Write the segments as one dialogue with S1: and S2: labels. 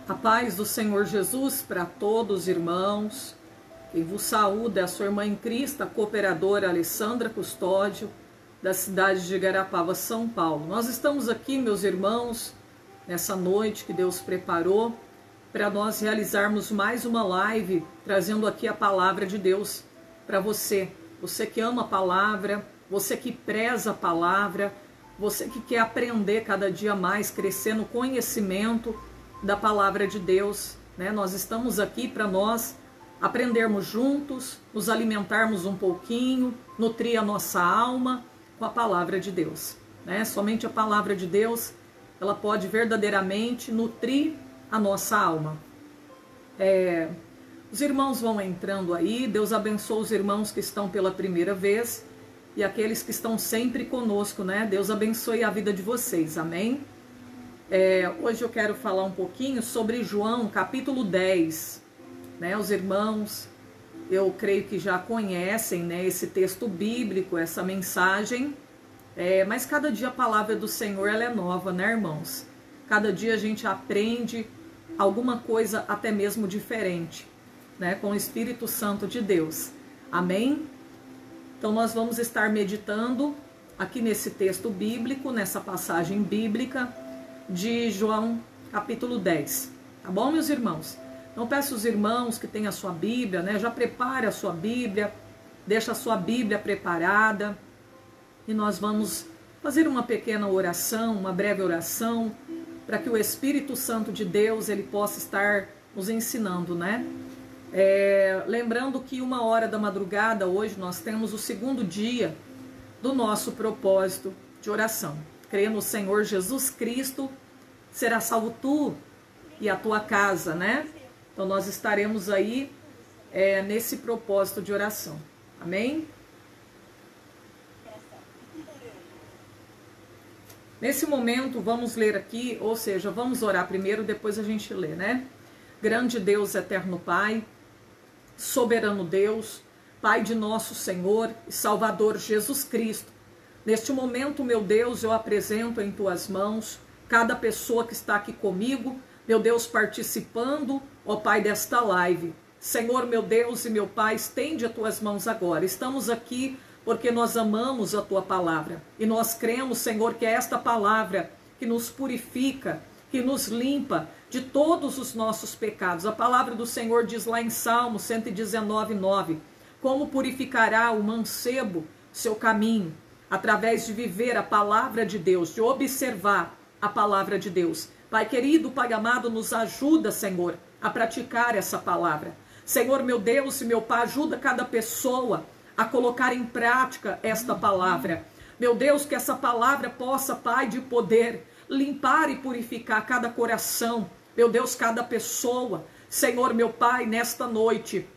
S1: A paz do Senhor Jesus para todos, irmãos. Quem vos saúda é a sua irmã em Cristo, a cooperadora Alessandra Custódio, da cidade de Igarapava, São Paulo. Nós estamos aqui, meus irmãos, nessa noite que Deus preparou para nós realizarmos mais uma live, trazendo aqui a palavra de Deus para você. Você que ama a palavra, você que preza a palavra, você que quer aprender cada dia mais, crescer no conhecimento da palavra de Deus, né? Nós estamos aqui para nós aprendermos juntos, nos alimentarmos um pouquinho, nutrir a nossa alma com a palavra de Deus, né? Somente a palavra de Deus, ela pode verdadeiramente nutrir a nossa alma. Os irmãos vão entrando aí, Deus abençoe os irmãos que estão pela primeira vez e aqueles que estão sempre conosco, né? Deus abençoe a vida de vocês, amém? Hoje eu quero falar um pouquinho sobre João, capítulo 10, né? Os irmãos, eu creio que já conhecem, né, esse texto bíblico, essa mensagem, mas cada dia a palavra do Senhor ela é nova, né, irmãos? Cada dia a gente aprende alguma coisa até mesmo diferente, né, com o Espírito Santo de Deus, amém? Então nós vamos estar meditando aqui nesse texto bíblico, nessa passagem bíblica de João capítulo 10, tá bom, meus irmãos? Então peço aos irmãos que têm a sua Bíblia, né, já prepare a sua Bíblia, deixa a sua Bíblia preparada e nós vamos fazer uma pequena oração, uma breve oração, para que o Espírito Santo de Deus ele possa estar nos ensinando, né? Lembrando que 1h da madrugada hoje nós temos o segundo dia do nosso propósito de oração. Crê no Senhor Jesus Cristo, será salvo tu e a tua casa, né? Então nós estaremos aí nesse propósito de oração, amém? Nesse momento vamos ler aqui, ou seja, vamos orar primeiro, depois a gente lê, né? Grande Deus, eterno Pai, soberano Deus, Pai de nosso Senhor e Salvador Jesus Cristo, neste momento, meu Deus, eu apresento em tuas mãos cada pessoa que está aqui comigo, meu Deus, participando, ó Pai, desta live. Senhor, meu Deus e meu Pai, estende as tuas mãos agora. Estamos aqui porque nós amamos a tua palavra e nós cremos, Senhor, que é esta palavra que nos purifica, que nos limpa de todos os nossos pecados. A palavra do Senhor diz lá em Salmo 119:9, como purificará o mancebo seu caminho? Através de viver a palavra de Deus, de observar a palavra de Deus. Pai querido, Pai amado, nos ajuda, Senhor, a praticar essa palavra. Senhor, meu Deus e meu Pai, ajuda cada pessoa a colocar em prática esta palavra. Meu Deus, que essa palavra possa, Pai, de poder, limpar e purificar cada coração. Meu Deus, cada pessoa. Senhor, meu Pai, nesta noite,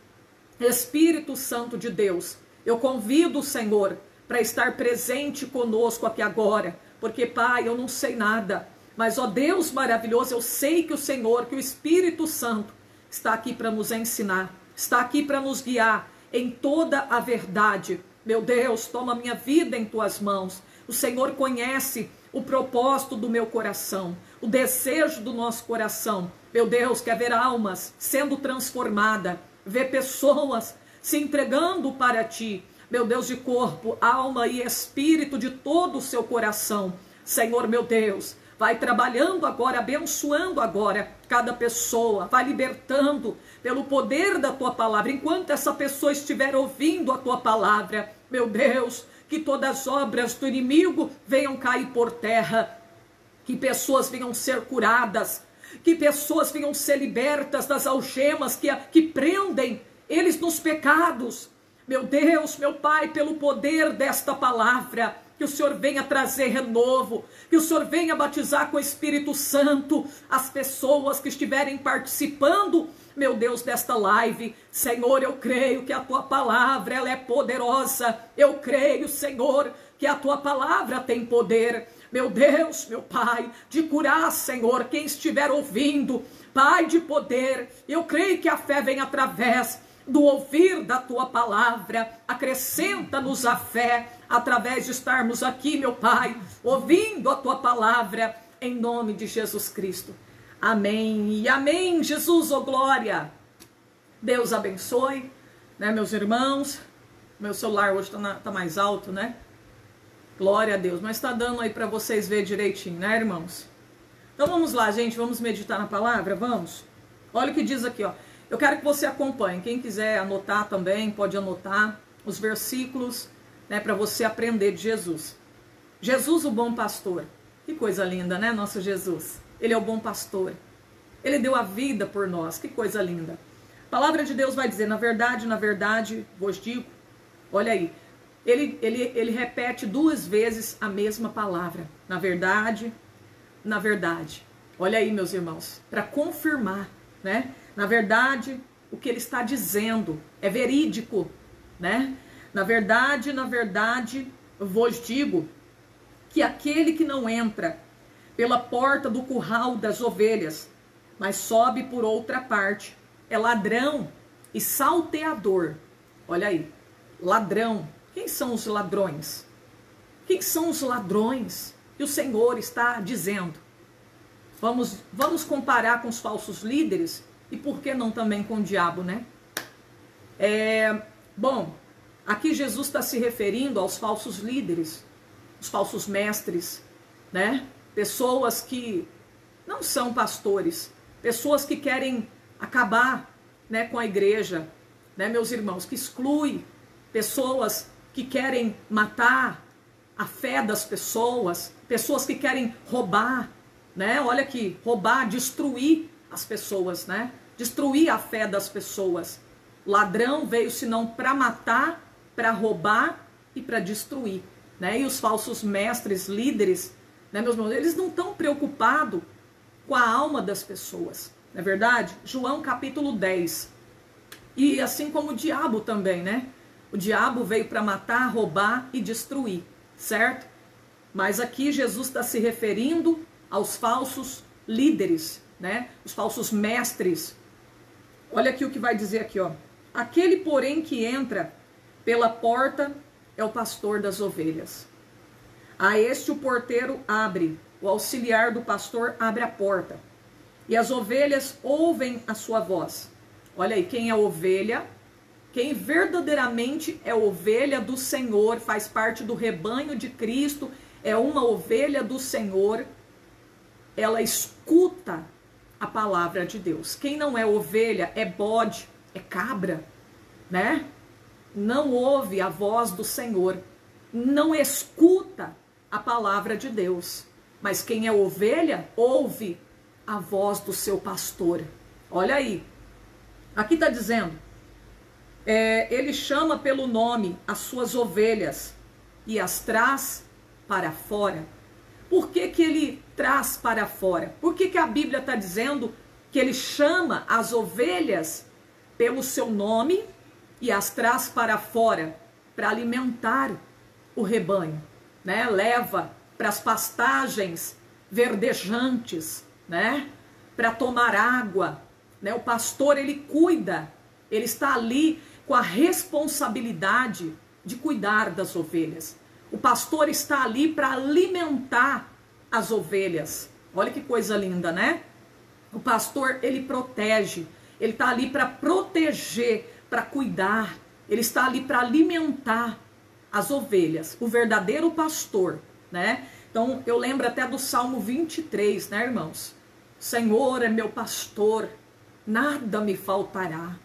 S1: Espírito Santo de Deus, eu convido o Senhor para estar presente conosco aqui agora, porque, Pai, eu não sei nada, mas, ó Deus maravilhoso, eu sei que o Senhor, que o Espírito Santo está aqui para nos ensinar, está aqui para nos guiar em toda a verdade. Meu Deus, toma minha vida em tuas mãos. O Senhor conhece o propósito do meu coração, o desejo do nosso coração. Meu Deus, quer ver almas sendo transformadas, ver pessoas se entregando para ti. Meu Deus, de corpo, alma e espírito, de todo o seu coração. Senhor, meu Deus, vai trabalhando agora, abençoando agora cada pessoa, vai libertando pelo poder da tua palavra. Enquanto essa pessoa estiver ouvindo a tua palavra, meu Deus, que todas as obras do inimigo venham cair por terra, que pessoas venham ser curadas, que pessoas venham ser libertas das algemas que prendem eles nos pecados. Meu Deus, meu Pai, pelo poder desta palavra, que o Senhor venha trazer renovo, que o Senhor venha batizar com o Espírito Santo as pessoas que estiverem participando, meu Deus, desta live. Senhor, eu creio que a tua palavra ela é poderosa. Eu creio, Senhor, que a tua palavra tem poder. Meu Deus, meu Pai, de curar, Senhor, quem estiver ouvindo, Pai de poder. Eu creio que a fé vem através do ouvir da tua palavra. Acrescenta-nos a fé através de estarmos aqui, meu Pai, ouvindo a tua palavra, em nome de Jesus Cristo. Amém e amém. Jesus, ô glória. Deus abençoe, né, meus irmãos. Meu celular hoje tá mais alto, né? Glória a Deus. Mas tá dando aí para vocês verem direitinho, né, irmãos? Então vamos lá, gente. Vamos meditar na palavra? Vamos? Olha o que diz aqui, ó. Eu quero que você acompanhe. Quem quiser anotar também, pode anotar os versículos, né, para você aprender de Jesus. Jesus, o bom pastor. Que coisa linda, né, nosso Jesus? Ele é o bom pastor. Ele deu a vida por nós. Que coisa linda. A palavra de Deus vai dizer, na verdade, vos digo. Olha aí. Ele repete 2 vezes a mesma palavra. Na verdade. Olha aí, meus irmãos. Para confirmar, né? Na verdade, o que ele está dizendo é verídico, né? Na verdade, vos digo que aquele que não entra pela porta do curral das ovelhas, mas sobe por outra parte, é ladrão e salteador. Olha aí, ladrão. Quem são os ladrões? Quem são os ladrões que o Senhor está dizendo? Vamos comparar com os falsos líderes e por que não também com o diabo, né? Bom, aqui Jesus está se referindo aos falsos líderes, os falsos mestres, né? Pessoas que não são pastores, pessoas que querem acabar, né, com a igreja, né, meus irmãos, que exclui, pessoas que querem matar a fé das pessoas, pessoas que querem roubar, né? Olha aqui, roubar, destruir as pessoas, né? Destruir a fé das pessoas. Ladrão veio senão para matar, para roubar e para destruir, né? E os falsos mestres, líderes, né, meus irmãos, eles não estão preocupados com a alma das pessoas, não é verdade? João capítulo 10. E assim como o diabo também, né? O diabo veio para matar, roubar e destruir, certo? Mas aqui Jesus está se referindo aos falsos líderes, né? Os falsos mestres. Olha aqui o que vai dizer aqui, ó. Aquele, porém, que entra pela porta é o pastor das ovelhas. A este o porteiro abre, o auxiliar do pastor abre a porta. E as ovelhas ouvem a sua voz. Olha aí, quem é ovelha? Quem verdadeiramente é ovelha do Senhor, faz parte do rebanho de Cristo, é uma ovelha do Senhor, ela escuta a palavra de Deus. Quem não é ovelha é bode, é cabra, né? Não ouve a voz do Senhor, não escuta a palavra de Deus. Mas quem é ovelha, ouve a voz do seu pastor. Olha aí, aqui está dizendo, ele chama pelo nome as suas ovelhas e as traz para fora. Por que que ele traz para fora? Por que que a Bíblia está dizendo que ele chama as ovelhas pelo seu nome e as traz para fora? Para alimentar o rebanho, né? Leva para as pastagens verdejantes, né? Para tomar água, né? O pastor, ele cuida, ele está ali com a responsabilidade de cuidar das ovelhas. O pastor está ali para alimentar as ovelhas. Olha que coisa linda, né? O pastor, ele protege, ele está ali para proteger, para cuidar, ele está ali para alimentar as ovelhas, o verdadeiro pastor, né? Então, eu lembro até do Salmo 23, né, irmãos? Senhor é meu pastor, nada me faltará,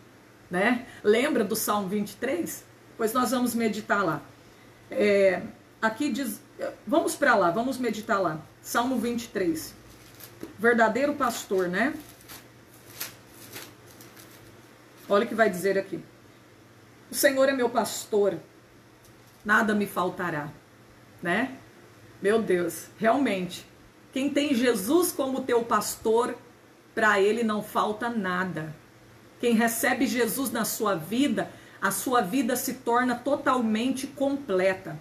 S1: né? Lembra do Salmo 23? Pois nós vamos meditar lá. Aqui diz, vamos para lá, vamos meditar lá. Salmo 23. Verdadeiro pastor, né? Olha o que vai dizer aqui. O Senhor é meu pastor, nada me faltará, né? Meu Deus, realmente, quem tem Jesus como teu pastor, para ele não falta nada. Quem recebe Jesus na sua vida, a sua vida se torna totalmente completa.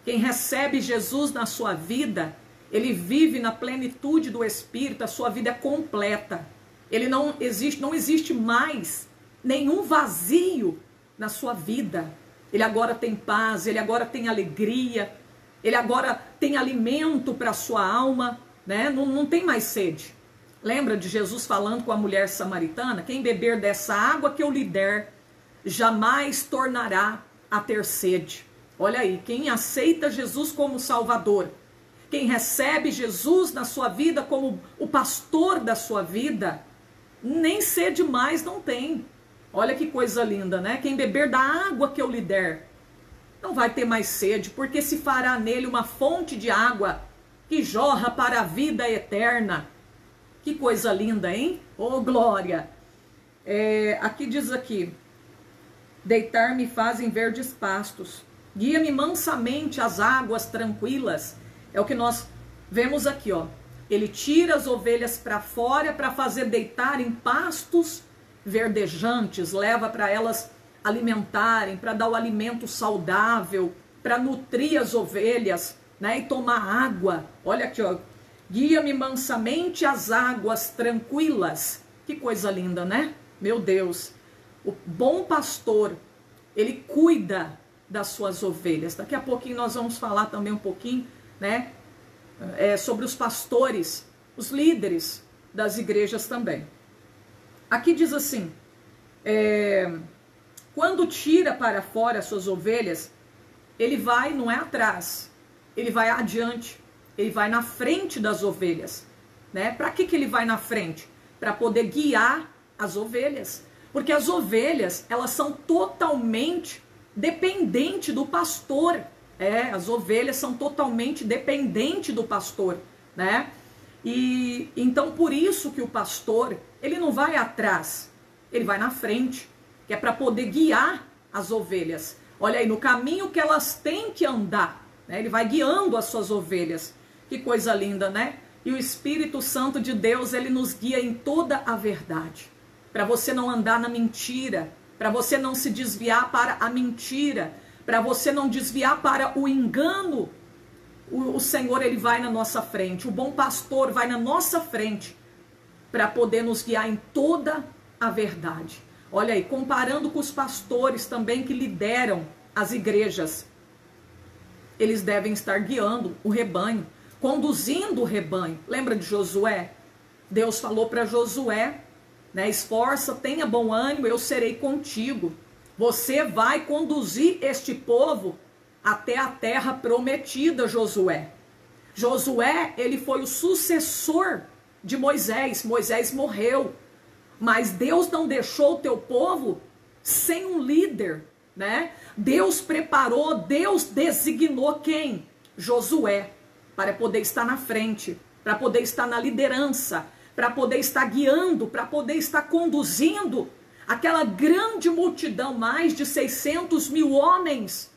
S1: Quem recebe Jesus na sua vida, ele vive na plenitude do Espírito, a sua vida é completa. Ele não existe mais nenhum vazio na sua vida. Ele agora tem paz, ele agora tem alegria, ele agora tem alimento para a sua alma, né? Não tem mais sede. Lembra de Jesus falando com a mulher samaritana? Quem beber dessa água que eu lhe der, jamais tornará a ter sede. Olha aí, quem aceita Jesus como Salvador, quem recebe Jesus na sua vida como o pastor da sua vida, nem sede mais não tem. Olha que coisa linda, né? Quem beber da água que eu lhe der, não vai ter mais sede, porque se fará nele uma fonte de água que jorra para a vida eterna. Que coisa linda, hein? Oh, glória! Aqui diz aqui, deitar-me fazem verdes pastos, guia-me mansamente às águas tranquilas. É o que nós vemos aqui, ó. Ele tira as ovelhas para fora para fazer deitar em pastos verdejantes, leva para elas alimentarem, para dar o alimento saudável, para nutrir as ovelhas, né, e tomar água. Olha aqui, ó. Guia-me mansamente às águas tranquilas. Que coisa linda, né? Meu Deus. O bom pastor, ele cuida das suas ovelhas. Daqui a pouquinho nós vamos falar também um pouquinho, né, sobre os pastores, os líderes das igrejas também. Aqui diz assim, quando tira para fora as suas ovelhas, ele vai, não é atrás, ele vai adiante, ele vai na frente das ovelhas, né? Para que ele vai na frente? Para poder guiar as ovelhas, porque as ovelhas, elas são totalmente dependentes do pastor. As ovelhas são totalmente dependentes do pastor, né? E então por isso que o pastor, ele não vai atrás, ele vai na frente, que é para poder guiar as ovelhas. Olha aí, no caminho que elas têm que andar, né? Ele vai guiando as suas ovelhas. Que coisa linda, né? E o Espírito Santo de Deus, ele nos guia em toda a verdade, para você não andar na mentira, para você não se desviar para a mentira, para você não desviar para o engano. O Senhor, ele vai na nossa frente, o bom pastor vai na nossa frente para poder nos guiar em toda a verdade. Olha aí, comparando com os pastores também que lideram as igrejas, eles devem estar guiando o rebanho, conduzindo o rebanho. Lembra de Josué? Deus falou para Josué, né, esforça, tenha bom ânimo, eu serei contigo. Você vai conduzir este povo até a terra prometida, Josué. Josué, ele foi o sucessor de Moisés. Moisés morreu, mas Deus não deixou o teu povo sem um líder, né? Deus preparou, Deus designou quem? Josué, para poder estar na frente, para poder estar na liderança, para poder estar guiando, para poder estar conduzindo aquela grande multidão, mais de 600 mil homens,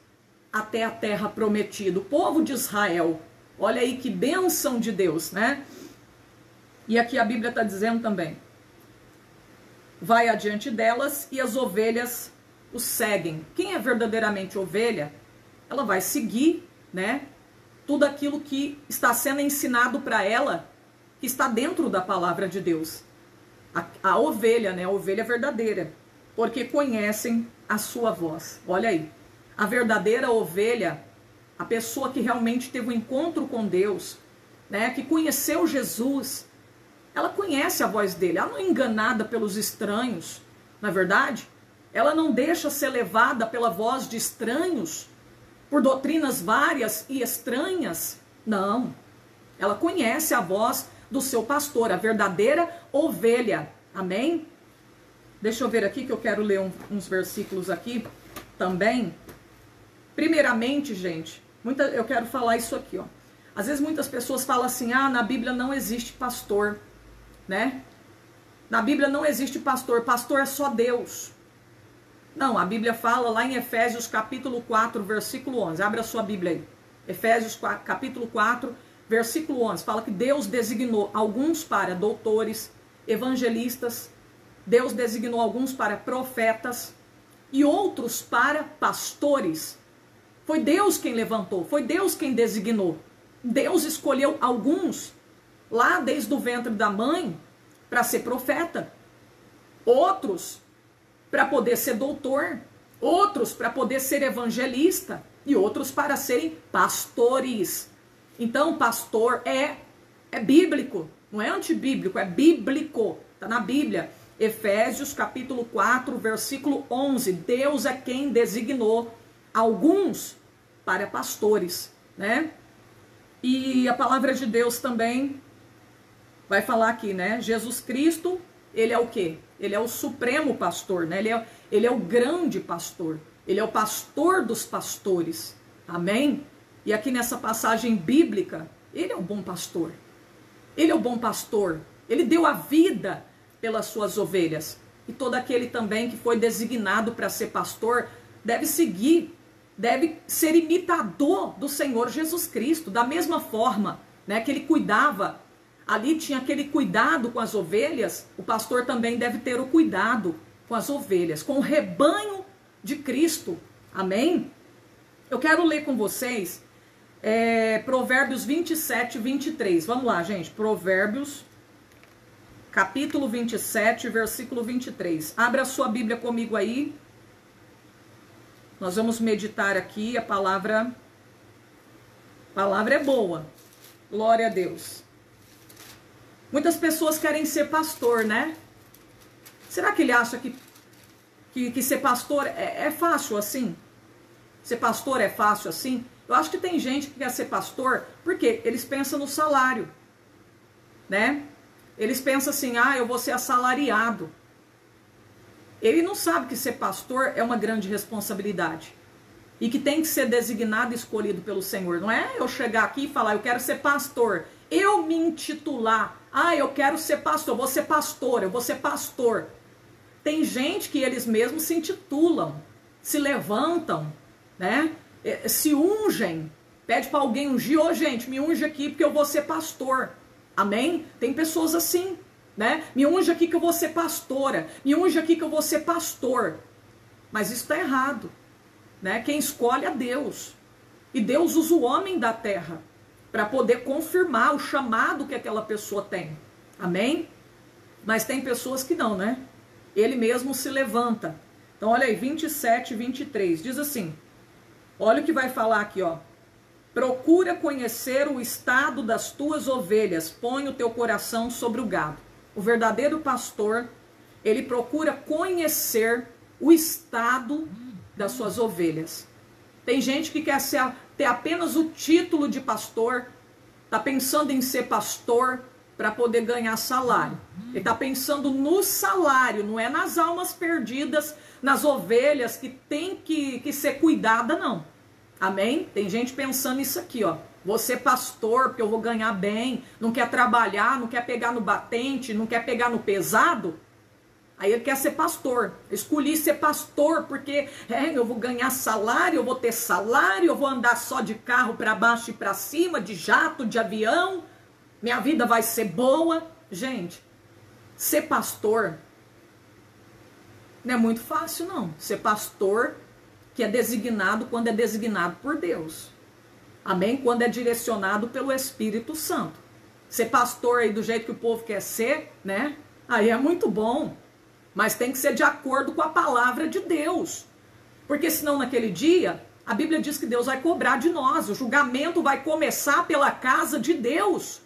S1: até a terra prometida, o povo de Israel. Olha aí que bênção de Deus, né? E aqui a Bíblia está dizendo também, vai adiante delas e as ovelhas o seguem. Quem é verdadeiramente ovelha, ela vai seguir, né, tudo aquilo que está sendo ensinado para ela, que está dentro da palavra de Deus. A ovelha, né, a ovelha verdadeira, porque conhecem a sua voz. Olha aí, a verdadeira ovelha, a pessoa que realmente teve um encontro com Deus, né, que conheceu Jesus, ela conhece a voz dele, ela não é enganada pelos estranhos, não é verdade? Ela não deixa ser levada pela voz de estranhos, por doutrinas várias e estranhas, não. Ela conhece a voz do seu pastor, a verdadeira ovelha, amém? Deixa eu ver aqui que eu quero ler uns versículos aqui também. Primeiramente, gente, eu quero falar isso aqui, ó. Às vezes muitas pessoas falam assim, na Bíblia não existe pastor, né? Na Bíblia não existe pastor, pastor é só Deus. Não, a Bíblia fala lá em Efésios capítulo 4, versículo 11. Abra a sua Bíblia aí. Efésios capítulo 4, versículo 11. Fala que Deus designou alguns para doutores, evangelistas. Deus designou alguns para profetas e outros para pastores. Foi Deus quem levantou, foi Deus quem designou. Deus escolheu alguns lá desde o ventre da mãe para ser profeta. Outros para poder ser doutor, outros para poder ser evangelista e outros para serem pastores. Então, pastor é É bíblico, não é antibíblico, é bíblico. Está na Bíblia. Efésios capítulo 4, versículo 11. Deus é quem designou alguns para pastores, né? E a palavra de Deus também vai falar aqui, né? Jesus Cristo, ele é o quê? Ele é o supremo pastor, né? Ele é o grande pastor. Ele é o pastor dos pastores. Amém? E aqui nessa passagem bíblica, ele é o bom pastor. Ele é o bom pastor. Ele deu a vida pelas suas ovelhas. E todo aquele também que foi designado para ser pastor deve seguir, deve ser imitador do Senhor Jesus Cristo. Da mesma forma, né, que ele cuidava, ali tinha aquele cuidado com as ovelhas, o pastor também deve ter o cuidado com as ovelhas, com o rebanho de Cristo. Amém? Eu quero ler com vocês Provérbios 27 e 23. Vamos lá, gente. Provérbios, capítulo 27, versículo 23. Abra a sua Bíblia comigo aí. Nós vamos meditar aqui. A palavra é boa. Glória a Deus. Muitas pessoas querem ser pastor, né? Será que ele acha que ser pastor é fácil assim? Ser pastor é fácil assim? Eu acho que tem gente que quer ser pastor porque eles pensam no salário, né? Eles pensam assim, eu vou ser assalariado. Ele não sabe que ser pastor é uma grande responsabilidade. E que tem que ser designado e escolhido pelo Senhor. Não é eu chegar aqui e falar, eu quero ser pastor. Eu me intitular, eu quero ser pastor, eu vou ser pastor, eu vou ser pastor. Tem gente que eles mesmos se intitulam, se levantam, né? Se ungem, pede para alguém ungir, gente, me unge aqui porque eu vou ser pastor. Amém? Tem pessoas assim, né? Me unge aqui que eu vou ser pastora, me unge aqui que eu vou ser pastor. Mas isso está errado, né? Quem escolhe é Deus. E Deus usa o homem da terra para poder confirmar o chamado que aquela pessoa tem. Amém? Mas tem pessoas que não, né? Ele mesmo se levanta. Então olha aí, 27 e 23, diz assim, olha o que vai falar aqui, ó. Procura conhecer o estado das tuas ovelhas, põe o teu coração sobre o gado. O verdadeiro pastor, ele procura conhecer o estado das suas ovelhas. Tem gente que quer ter apenas o título de pastor, está pensando em ser pastor para poder ganhar salário. Ele está pensando no salário, não é nas almas perdidas, nas ovelhas que tem que ser cuidada, não. Amém? Tem gente pensando isso aqui, ó. Vou ser pastor porque eu vou ganhar bem, não quer trabalhar, não quer pegar no batente, não quer pegar no pesado. Aí ele quer ser pastor. Eu escolhi ser pastor porque eu vou ganhar salário, eu vou ter salário, eu vou andar só de carro para baixo e para cima, de jato, de avião. Minha vida vai ser boa. Gente, ser pastor não é muito fácil, não. Ser pastor que é designado quando é designado por Deus. Amém? Quando é direcionado pelo Espírito Santo. Ser pastor aí do jeito que o povo quer ser, né? Aí é muito bom. Mas tem que ser de acordo com a palavra de Deus. Porque senão naquele dia, a Bíblia diz que Deus vai cobrar de nós. O julgamento vai começar pela casa de Deus.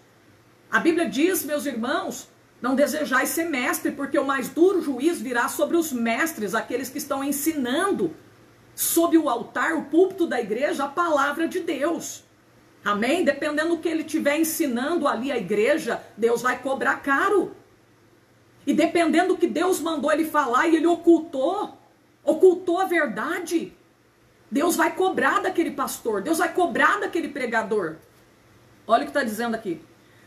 S1: A Bíblia diz, meus irmãos, não desejais ser mestre, porque o mais duro juízo virá sobre os mestres, aqueles que estão ensinando sob o altar, o púlpito da igreja, a palavra de Deus. Amém? Dependendo do que ele estiver ensinando ali a igreja, Deus vai cobrar caro. E dependendo do que Deus mandou ele falar e ele ocultou a verdade, Deus vai cobrar daquele pastor, Deus vai cobrar daquele pregador. Olha o que está dizendo aqui.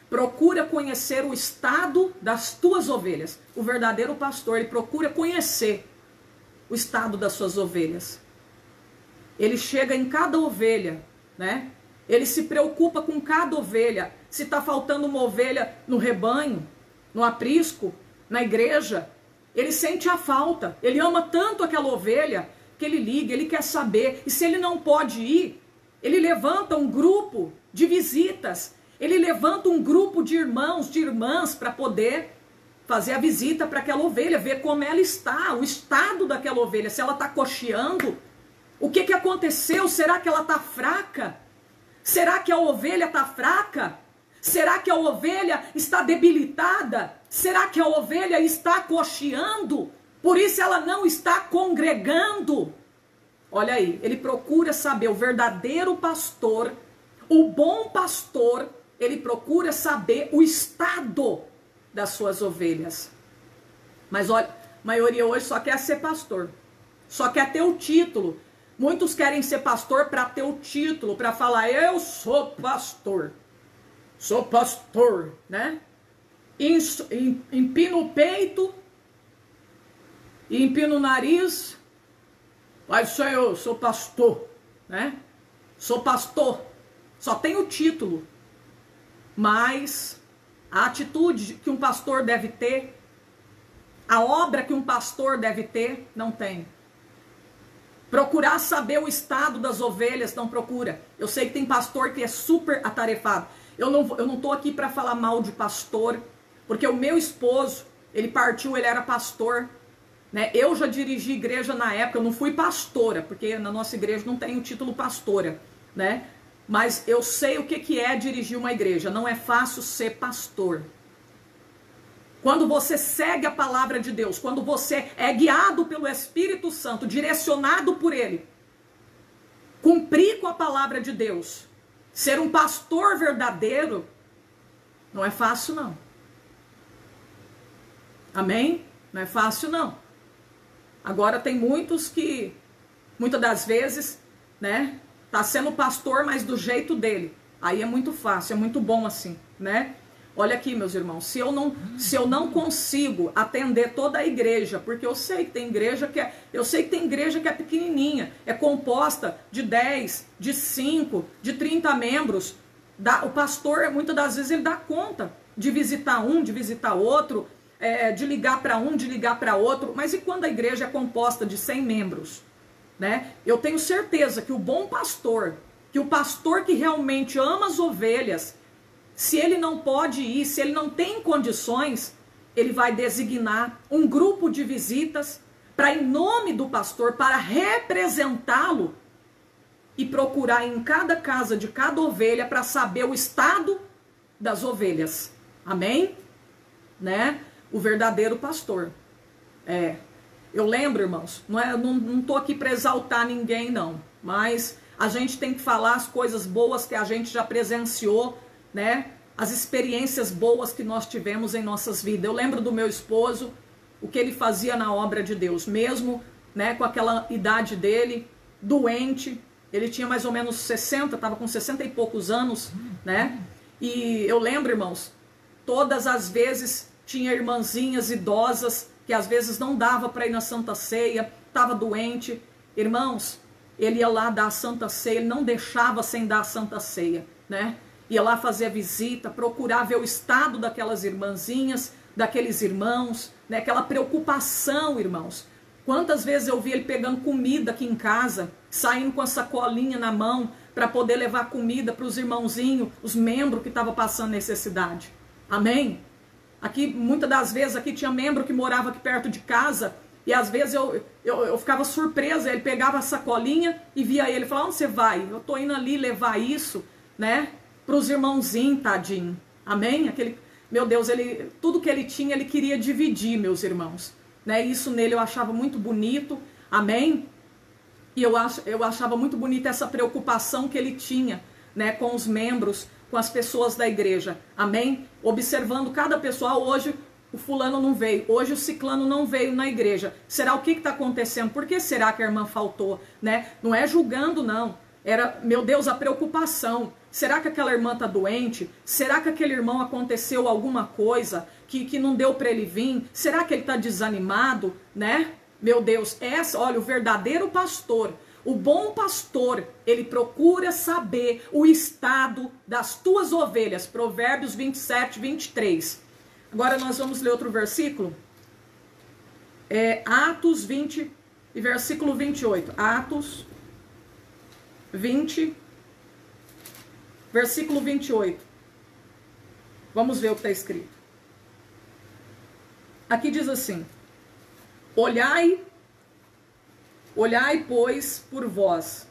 S1: Procura conhecer o estado das tuas ovelhas. O verdadeiro pastor, ele procura conhecer o estado das suas ovelhas. Ele chega em cada ovelha, né? Ele se preocupa com cada ovelha. Se está faltando uma ovelha no rebanho, no aprisco, na igreja, ele sente a falta. Ele ama tanto aquela ovelha que ele liga, ele quer saber. E se ele não pode ir, ele levanta um grupo de visitas. Ele levanta um grupo de irmãos, de irmãs para poder fazer a visita para aquela ovelha, ver como ela está, o estado daquela ovelha, se ela está cocheando. O que aconteceu? Será que ela está fraca? Será que a ovelha está fraca? Será que a ovelha está debilitada? Será que a ovelha está cocheando? Por isso ela não está congregando. Olha aí, ele procura saber, o verdadeiro pastor, o bom pastor, ele procura saber o estado das suas ovelhas. Mas olha, a maioria hoje só quer ser pastor, só quer ter o título. Muitos querem ser pastor para ter o título, para falar, eu sou pastor, né? Empina o peito, e empina o nariz, mas eu sou pastor, né? Sou pastor, só tem o título, mas a atitude que um pastor deve ter, a obra que um pastor deve ter, não tem. Procurar saber o estado das ovelhas, não procura. Eu sei que tem pastor que é super atarefado. Eu não tô aqui para falar mal de pastor, porque o meu esposo, ele partiu, ele era pastor, né? Eu já dirigi igreja na época, eu não fui pastora, porque na nossa igreja não tem o título pastora, né? Mas eu sei o que é dirigir uma igreja, não é fácil ser pastor. Quando você segue a palavra de Deus, quando você é guiado pelo Espírito Santo, direcionado por Ele, cumprir com a palavra de Deus, ser um pastor verdadeiro, não é fácil não. Amém? Não é fácil não. Agora tem muitos que, muitas das vezes, né, tá sendo pastor, mas do jeito dele. Aí é muito fácil, é muito bom assim, né? Olha aqui, meus irmãos, se eu não consigo atender toda a igreja, porque eu sei que tem igreja que é pequenininha, é composta de 10, de 5, de 30 membros. O pastor, muitas das vezes, ele dá conta de visitar um, de visitar outro, de ligar para um, de ligar para outro. Mas e quando a igreja é composta de 100 membros? Né? Eu tenho certeza que o bom pastor, que o pastor que realmente ama as ovelhas, se ele não pode ir, se ele não tem condições, ele vai designar um grupo de visitas para, em nome do pastor, para representá-lo e procurar em cada casa de cada ovelha para saber o estado das ovelhas. Amém? Né? O verdadeiro pastor. Eu lembro, irmãos, não tô aqui para exaltar ninguém não, mas a gente tem que falar as coisas boas que a gente já presenciou, né? As experiências boas que nós tivemos em nossas vidas. Eu lembro do meu esposo, o que ele fazia na obra de Deus, mesmo, né, com aquela idade dele, doente. Ele tinha mais ou menos 60, estava com 60 e poucos anos, né? E eu lembro, irmãos, todas as vezes tinha irmãzinhas idosas que às vezes não dava para ir na Santa Ceia, estava doente. Irmãos, ele ia lá dar a Santa Ceia, ele não deixava sem dar a Santa Ceia, né? Ia lá fazer a visita, procurar ver o estado daquelas irmãzinhas, daqueles irmãos, né? Aquela preocupação, irmãos. Quantas vezes eu vi ele pegando comida aqui em casa, saindo com a sacolinha na mão, para poder levar comida para os irmãozinhos, os membros que estavam passando necessidade. Amém? Aqui, muitas das vezes, aqui tinha membro que morava aqui perto de casa, e às vezes eu ficava surpresa, ele pegava a sacolinha e via ele, falava, onde você vai? Eu tô indo ali levar isso, né? Para os irmãozinhos, tadinho. Amém? Meu Deus, tudo que ele tinha, ele queria dividir, meus irmãos. Né? Isso nele eu achava muito bonito. Amém? E eu achava muito bonita essa preocupação que ele tinha, né, com os membros, com as pessoas da igreja. Amém? Observando cada pessoa. Hoje o fulano não veio, hoje o ciclano não veio na igreja. Será o que está acontecendo? Por que será que a irmã faltou? Né? Não é julgando, não. Era, meu Deus, a preocupação. Será que aquela irmã está doente? Será que aquele irmão aconteceu alguma coisa que não deu para ele vir? Será que ele está desanimado? Né? Meu Deus, olha, o verdadeiro pastor, o bom pastor, ele procura saber o estado das tuas ovelhas. Provérbios 27, 23. Agora nós vamos ler outro versículo. Atos 20 e versículo 28. Atos 20, versículo 28. Vamos ver o que está escrito. Aqui diz assim: Olhai, pois, por vós,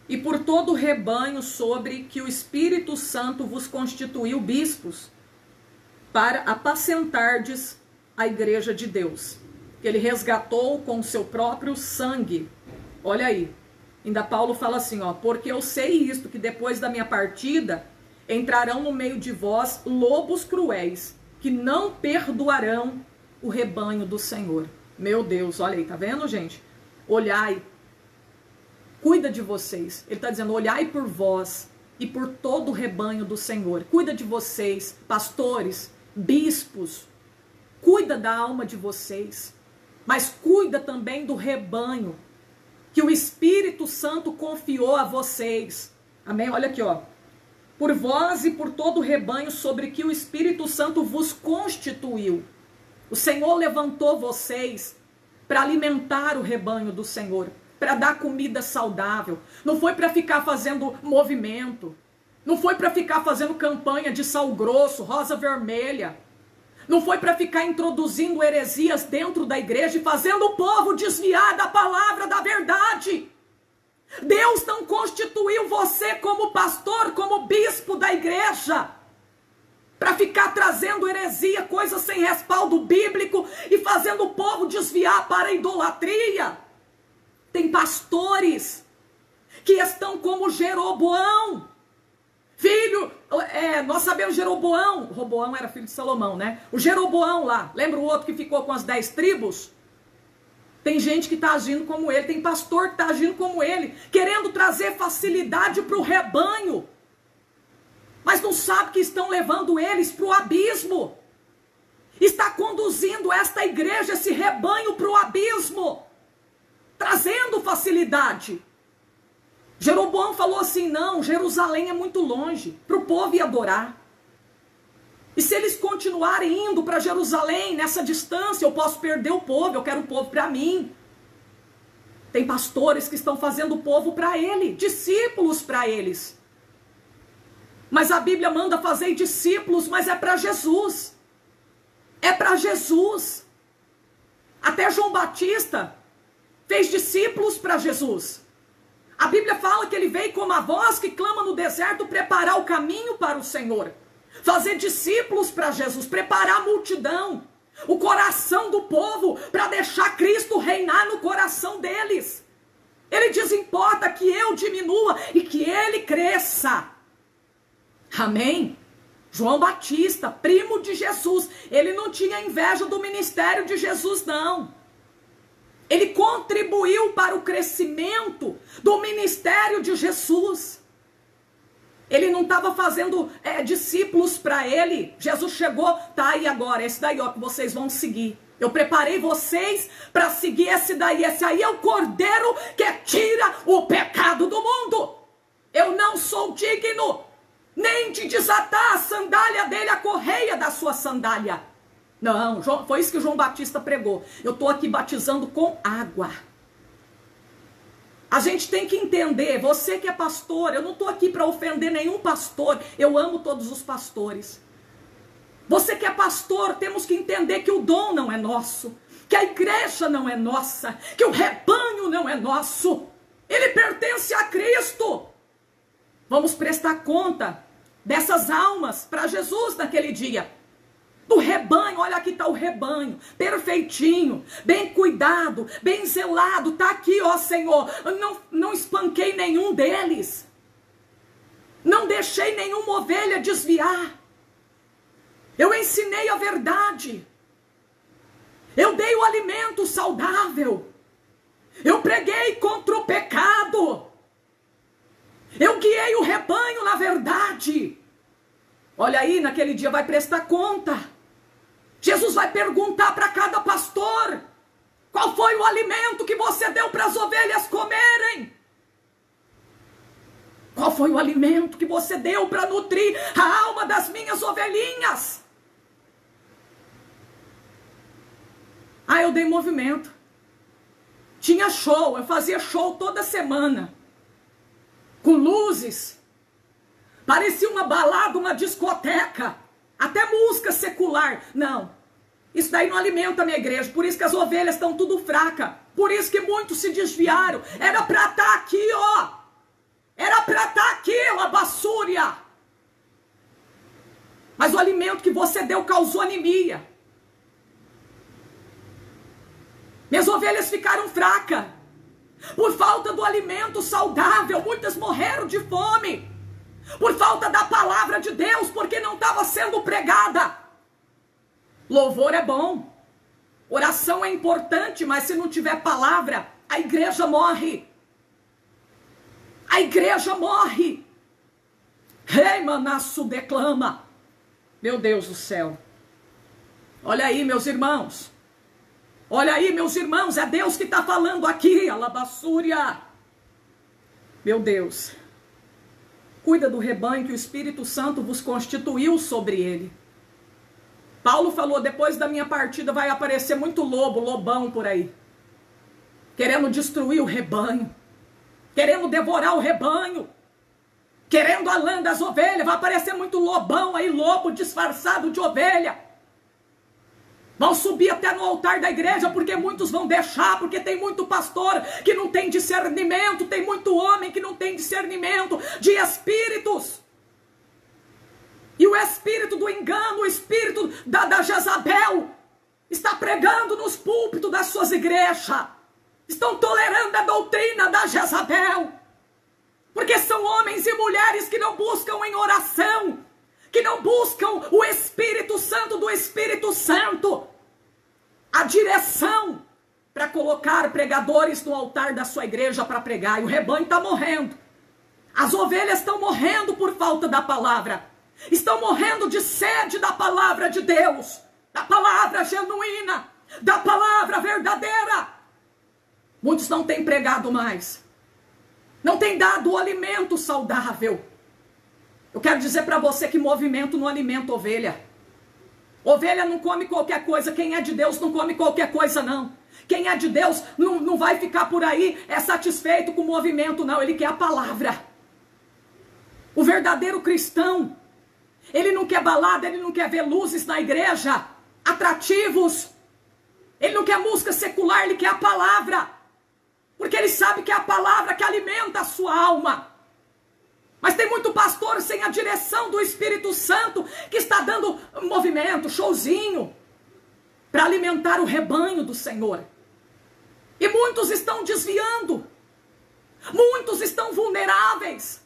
S1: e por todo o rebanho sobre que o Espírito Santo vos constituiu bispos, para apacentardes a igreja de Deus, que ele resgatou com o seu próprio sangue. Olha aí, ainda Paulo fala assim, ó, porque eu sei isto, que depois da minha partida, entrarão no meio de vós lobos cruéis, que não perdoarão o rebanho do Senhor. Meu Deus, olha aí, tá vendo, gente? Olhai, cuida de vocês. Ele está dizendo, olhai por vós e por todo o rebanho do Senhor. Cuida de vocês, pastores, bispos. Cuida da alma de vocês. Mas cuida também do rebanho que o Espírito Santo confiou a vocês. Amém? Olha aqui, ó. Por vós e por todo o rebanho sobre que o Espírito Santo vos constituiu. O Senhor levantou vocês para alimentar o rebanho do Senhor, para dar comida saudável. Não foi para ficar fazendo movimento. Não foi para ficar fazendo campanha de sal grosso, rosa vermelha. Não foi para ficar introduzindo heresias dentro da igreja e fazendo o povo desviar da palavra da verdade. Deus não constituiu você como pastor, como bispo da igreja, para ficar trazendo heresia, coisas sem respaldo bíblico e fazendo o povo desviar para a idolatria. Tem pastores que estão como Jeroboão. Filho, nós sabemos Jeroboão. Roboão era filho de Salomão, né? O Jeroboão lá, lembra o outro que ficou com as 10 tribos? Tem gente que está agindo como ele, tem pastor que está agindo como ele, querendo trazer facilidade para o rebanho, mas não sabe que estão levando eles para o abismo. Está conduzindo esta igreja, esse rebanho, para o abismo, trazendo facilidade. Jeroboão falou assim, não, Jerusalém é muito longe, para o povo ir adorar. E se eles continuarem indo para Jerusalém, nessa distância, eu posso perder o povo, eu quero o povo para mim. Tem pastores que estão fazendo o povo para ele, discípulos para eles. Mas a Bíblia manda fazer discípulos, mas é para Jesus. É para Jesus. Até João Batista fez discípulos para Jesus. A Bíblia fala que ele veio como a voz que clama no deserto, preparar o caminho para o Senhor. Fazer discípulos para Jesus, preparar a multidão, o coração do povo, para deixar Cristo reinar no coração deles. Ele diz, importa que eu diminua e que ele cresça. Amém? João Batista, primo de Jesus, ele não tinha inveja do ministério de Jesus, não. Ele contribuiu para o crescimento do ministério de Jesus. Ele não estava fazendo discípulos para ele. Jesus chegou, tá aí agora, esse daí ó, que vocês vão seguir. Eu preparei vocês para seguir esse daí. Esse aí é o cordeiro que tira o pecado do mundo. Eu não sou digno nem de desatar a sandália dele, a correia da sua sandália. Não, foi isso que João Batista pregou. Eu estou aqui batizando com água. A gente tem que entender, você que é pastor, eu não estou aqui para ofender nenhum pastor, eu amo todos os pastores. Você que é pastor, temos que entender que o dom não é nosso, que a igreja não é nossa, que o rebanho não é nosso, ele pertence a Cristo. Vamos prestar conta dessas almas para Jesus naquele dia. Do rebanho, olha aqui está o rebanho, perfeitinho, bem cuidado, bem zelado, está aqui, ó Senhor, não espanquei nenhum deles, não deixei nenhuma ovelha desviar, eu ensinei a verdade, eu dei o alimento saudável, eu preguei contra o pecado, eu guiei o rebanho na verdade. Olha aí, naquele dia vai prestar conta. Jesus vai perguntar para cada pastor, qual foi o alimento que você deu para as ovelhas comerem? Qual foi o alimento que você deu para nutrir a alma das minhas ovelhinhas? Ah, eu dei movimento. Tinha show, eu fazia show toda semana. Com luzes. Parecia uma balada, uma discoteca. Até música secular. Não. Isso daí não alimenta a minha igreja. Por isso que as ovelhas estão tudo fracas. Por isso que muitos se desviaram. Era para estar aqui, ó. Era para estar aqui, labassúria. Mas o alimento que você deu causou anemia. Minhas ovelhas ficaram fracas. Por falta do alimento saudável, muitas morreram de fome. Por falta da palavra de Deus, porque não estava sendo pregada. Louvor é bom. Oração é importante, mas se não tiver palavra, a igreja morre. A igreja morre. Rei Manasso declama. Meu Deus do céu. Olha aí, meus irmãos. Olha aí, meus irmãos. É Deus que está falando aqui. Alabassúria. Meu Deus. Cuida do rebanho que o Espírito Santo vos constituiu sobre ele. Paulo falou, depois da minha partida vai aparecer muito lobo, lobão por aí. Querendo destruir o rebanho. Querendo devorar o rebanho. Querendo a lã das ovelhas. Vai aparecer muito lobão aí, lobo disfarçado de ovelha. Vão subir até no altar da igreja, porque muitos vão deixar, porque tem muito pastor que não tem discernimento, tem muito homem que não tem discernimento de espíritos. E o espírito do engano, o espírito da Jezabel, está pregando nos púlpitos das suas igrejas. Estão tolerando a doutrina da Jezabel. Porque são homens e mulheres que não buscam em oração, que não buscam o Espírito Santo do Espírito Santo, a direção para colocar pregadores no altar da sua igreja para pregar. E o rebanho está morrendo. As ovelhas estão morrendo por falta da palavra. Estão morrendo de sede da palavra de Deus, da palavra genuína, da palavra verdadeira. Muitos não têm pregado mais. Não tem dado o alimento saudável. Eu quero dizer para você que movimento não alimenta ovelha. Ovelha não come qualquer coisa. Quem é de Deus não come qualquer coisa, não. Quem é de Deus não vai ficar por aí satisfeito com o movimento, não. Ele quer a palavra. O verdadeiro cristão, ele não quer balada, ele não quer ver luzes na igreja, atrativos. Ele não quer música secular, ele quer a palavra. Porque ele sabe que é a palavra que alimenta a sua alma. Mas tem muito pastor sem a direção do Espírito Santo que está dando movimento, showzinho, para alimentar o rebanho do Senhor. E muitos estão desviando. Muitos estão vulneráveis.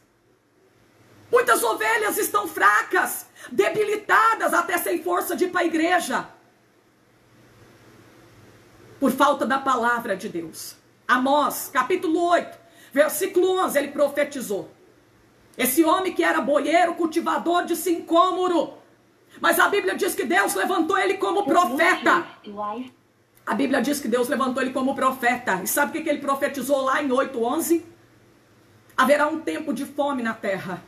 S1: Muitas ovelhas estão fracas, debilitadas, até sem força de ir para a igreja. Por falta da palavra de Deus. Amós, capítulo 8, versículo 11, ele profetizou. Esse homem que era boieiro, cultivador de sincômoro. Mas a Bíblia diz que Deus levantou ele como profeta. A Bíblia diz que Deus levantou ele como profeta. E sabe o que ele profetizou lá em 8:11? Haverá um tempo de fome na terra.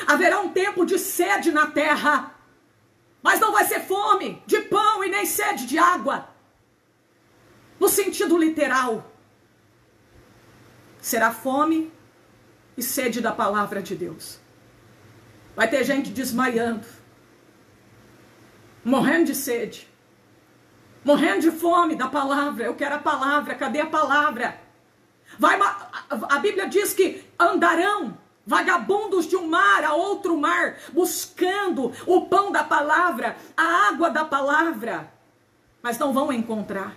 S1: Haverá um tempo de sede na terra. Mas não vai ser fome de pão e nem sede de água. No sentido literal. Será fome e sede da palavra de Deus. Vai ter gente desmaiando. Morrendo de sede. Morrendo de fome da palavra. Eu quero a palavra. Cadê a palavra? A Bíblia diz que andarão vagabundos de um mar a outro mar, buscando o pão da palavra, a água da palavra, mas não vão encontrar.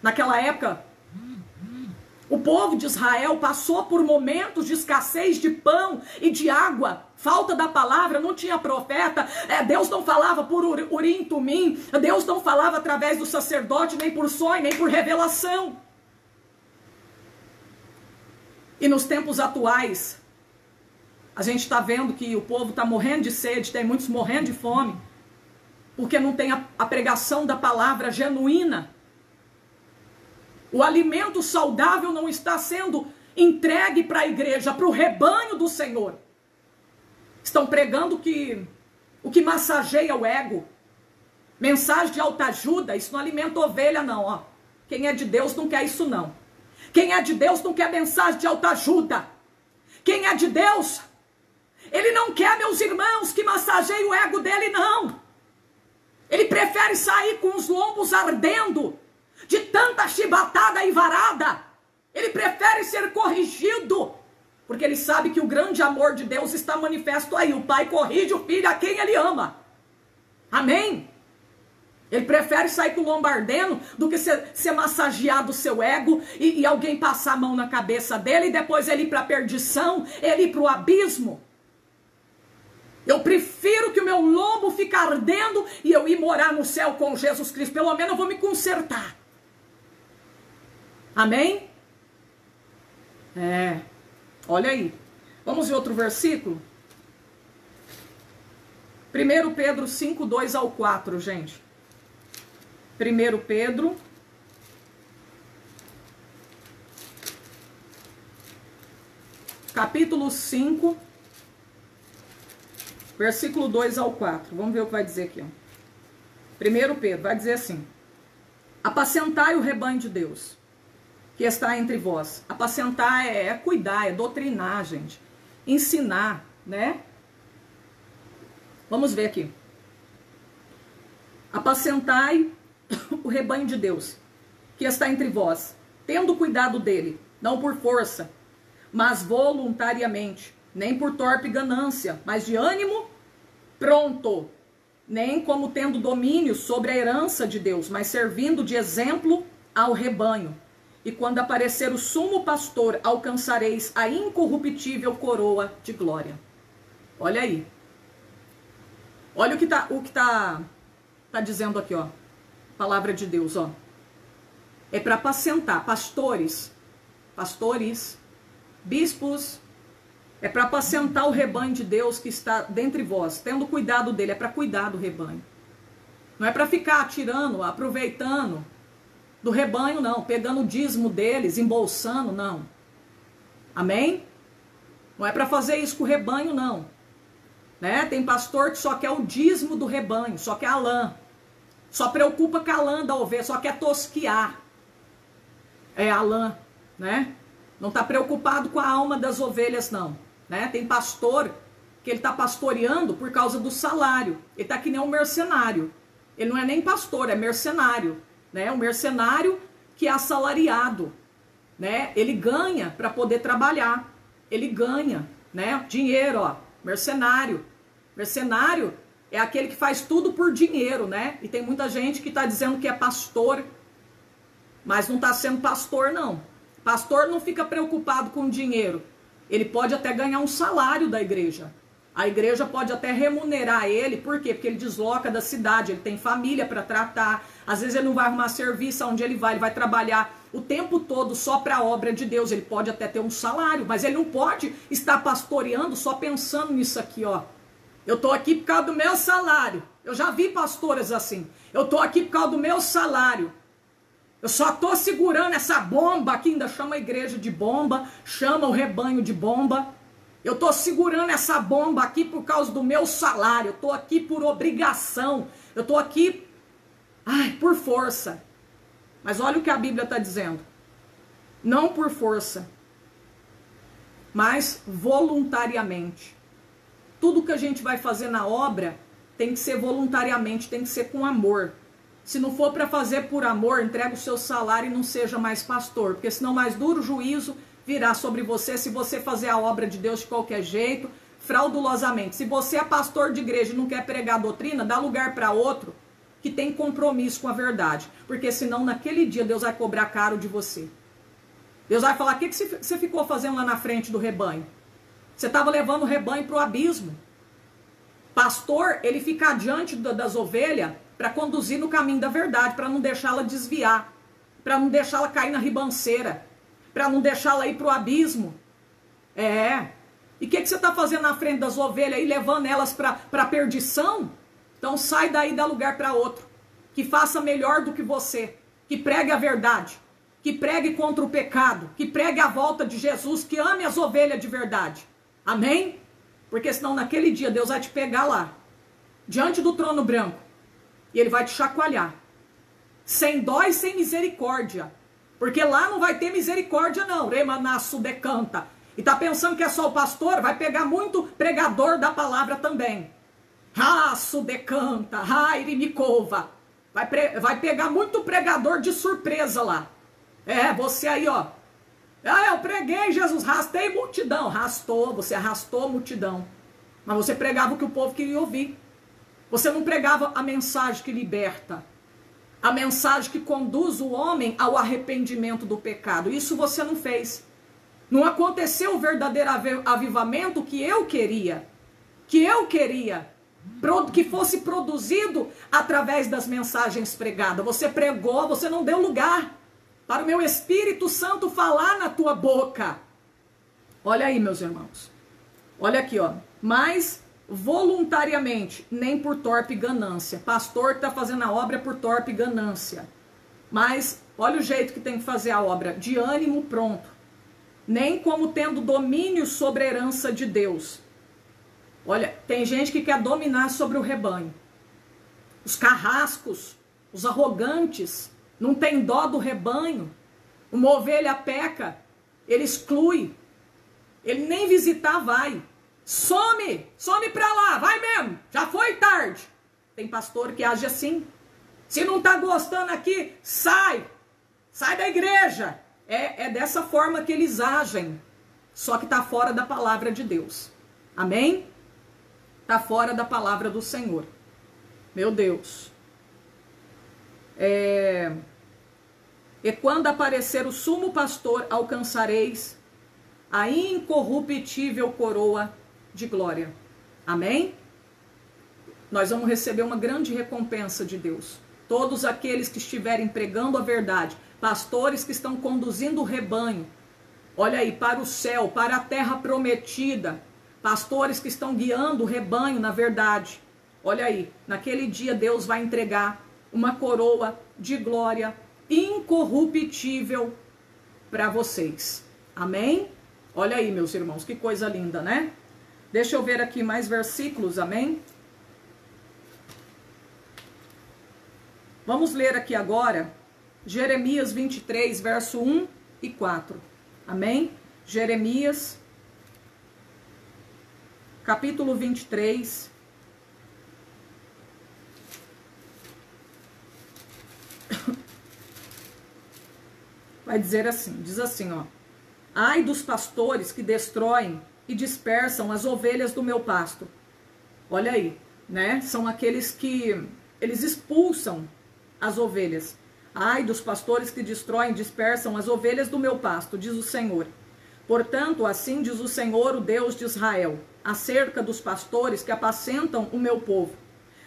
S1: Naquela época, o povo de Israel passou por momentos de escassez de pão e de água, falta da palavra, não tinha profeta, Deus não falava por Urim e Tumim, Deus não falava através do sacerdote, nem por sonho, nem por revelação. E nos tempos atuais, a gente está vendo que o povo está morrendo de sede, tem muitos morrendo de fome, porque não tem a pregação da palavra genuína. O alimento saudável não está sendo entregue para a igreja, para o rebanho do Senhor. Estão pregando o que massageia o ego. Mensagem de autoajuda, isso não alimenta ovelha não, ó. Quem é de Deus não quer isso não. Quem é de Deus não quer mensagem de autoajuda. Quem é de Deus, ele não quer, meus irmãos, que massageie o ego dele, não. Ele prefere sair com os lombos ardendo, de tanta chibatada e varada. Ele ele prefere ser corrigido, porque ele sabe que o grande amor de Deus está manifesto aí. O pai corrige o filho a quem ele ama. Amém? Ele prefere sair com o lombo ardendo do que ser massageado o seu ego e alguém passar a mão na cabeça dele e depois ele ir para a perdição, ele ir para o abismo. Eu prefiro que o meu lombo fique ardendo e eu ir morar no céu com Jesus Cristo. Pelo menos eu vou me consertar. Amém? Olha aí. Vamos ver outro versículo? 1 Pedro 5, 2 ao 4, gente. 1 Pedro, capítulo 5, versículo 2 ao 4. Vamos ver o que vai dizer aqui. 1 Pedro vai dizer assim: apacentai o rebanho de Deus, que está entre vós. Apacentar é cuidar, é doutrinar, gente. Ensinar, né? Vamos ver aqui. Apacentai o rebanho de Deus, que está entre vós, tendo cuidado dele, não por força, mas voluntariamente, nem por torpe ganância, mas de ânimo pronto, nem como tendo domínio sobre a herança de Deus, mas servindo de exemplo ao rebanho. E quando aparecer o sumo pastor, alcançareis a incorruptível coroa de glória. Olha aí. Olha o que tá dizendo aqui, ó. Palavra de Deus, ó. É para apacentar pastores, bispos, é para apacentar o rebanho de Deus que está dentre vós, tendo cuidado dele, é para cuidar do rebanho. Não é para ficar tirando, aproveitando do rebanho, não, pegando o dízimo deles, embolsando, não. Amém? Não é para fazer isso com o rebanho, não. Né? Tem pastor que só quer o dízimo do rebanho, só quer a lã. Só preocupa com a lã da ovelha, só quer tosquiar. É a lã, né? Não está preocupado com a alma das ovelhas, não. Né? Tem pastor que ele está pastoreando por causa do salário. Ele está que nem um mercenário. Ele não é nem pastor, é mercenário. Né? Um mercenário que é assalariado. Né? Ele ganha para poder trabalhar. Ele ganha, né? Dinheiro, ó. Mercenário. Mercenário é aquele que faz tudo por dinheiro, né? E tem muita gente que está dizendo que é pastor, mas não está sendo pastor, não. Pastor não fica preocupado com dinheiro. Ele pode até ganhar um salário da igreja. A igreja pode até remunerar ele. Por quê? Porque ele desloca da cidade, ele tem família para tratar. Às vezes ele não vai arrumar serviço onde ele vai trabalhar o tempo todo só para a obra de Deus. Ele pode até ter um salário, mas ele não pode estar pastoreando só pensando nisso aqui, ó. Eu estou aqui por causa do meu salário. Eu já vi pastores assim. Eu estou aqui por causa do meu salário. Eu só estou segurando essa bomba que ainda chama a igreja de bomba, chama o rebanho de bomba. Eu estou segurando essa bomba aqui por causa do meu salário. Eu estou aqui por obrigação. Eu estou aqui, por força. Mas olha o que a Bíblia está dizendo. Não por força, mas voluntariamente. Tudo que a gente vai fazer na obra tem que ser voluntariamente, tem que ser com amor. Se não for para fazer por amor, entrega o seu salário e não seja mais pastor, porque senão mais duro juízo virá sobre você se você fazer a obra de Deus de qualquer jeito, fraudulosamente. Se você é pastor de igreja e não quer pregar a doutrina, dá lugar para outro que tem compromisso com a verdade, porque senão naquele dia Deus vai cobrar caro de você. Deus vai falar: o que você ficou fazendo lá na frente do rebanho? Você estava levando o rebanho para o abismo. Pastor, ele fica adiante das ovelhas para conduzir no caminho da verdade, para não deixá-la desviar, para não deixá-la cair na ribanceira, para não deixá-la ir para o abismo. E o que você está fazendo na frente das ovelhas e levando elas para a perdição? Então sai daí e dá lugar para outro, que faça melhor do que você, que pregue a verdade, que pregue contra o pecado, que pregue a volta de Jesus, que ame as ovelhas de verdade. Amém? Porque senão naquele dia Deus vai te pegar lá, diante do trono branco, e ele vai te chacoalhar, sem dó e sem misericórdia, porque lá não vai ter misericórdia não. Remanaço decanta. E tá pensando que é só o pastor? Vai pegar muito pregador da palavra também. Raço decanta, rairimicova. Vai pegar muito pregador de surpresa lá. Você aí, ó, Ah, eu preguei, Jesus, rastei multidão. Rastou, você arrastou a multidão. Mas você pregava o que o povo queria ouvir. Você não pregava a mensagem que liberta. A mensagem que conduz o homem ao arrependimento do pecado. Isso você não fez. Não aconteceu o verdadeiro avivamento que eu queria. Que fosse produzido através das mensagens pregadas. Você pregou, você não deu lugar para o meu Espírito Santo falar na tua boca. Olha aí, meus irmãos. Olha aqui, ó. Mas voluntariamente, nem por torpe ganância. Pastor que está fazendo a obra por torpe ganância. Mas olha o jeito que tem que fazer a obra. De ânimo pronto. Nem como tendo domínio sobre a herança de Deus. Olha, tem gente que quer dominar sobre o rebanho. Os carrascos, os arrogantes, não tem dó do rebanho. Uma ovelha peca, ele exclui. Ele nem visitar vai. Some pra lá, vai mesmo, já foi tarde. Tem pastor que age assim. Se não tá gostando aqui, sai da igreja. É dessa forma que eles agem. Só que tá fora da palavra de Deus. Amém? Tá fora da palavra do Senhor. Meu Deus. E quando aparecer o sumo pastor, alcançareis a incorruptível coroa de glória. Amém? Nós vamos receber uma grande recompensa de Deus. Todos aqueles que estiverem pregando a verdade, pastores que estão conduzindo o rebanho, olha aí, para o céu, para a terra prometida, pastores que estão guiando o rebanho na verdade. Olha aí, naquele dia Deus vai entregar uma coroa de glória incorruptível para vocês. Amém? Olha aí, meus irmãos, que coisa linda, né? Deixa eu ver aqui mais versículos, amém? Vamos ler aqui agora Jeremias 23, verso 1 e 4. Amém? Jeremias, capítulo 23. Vai dizer assim, diz assim, ó. Ai dos pastores que destroem e dispersam as ovelhas do meu pasto. Olha aí, né? São aqueles que eles expulsam as ovelhas. Ai dos pastores que destroem e dispersam as ovelhas do meu pasto, diz o Senhor. Portanto, assim diz o Senhor, o Deus de Israel, acerca dos pastores que apacentam o meu povo.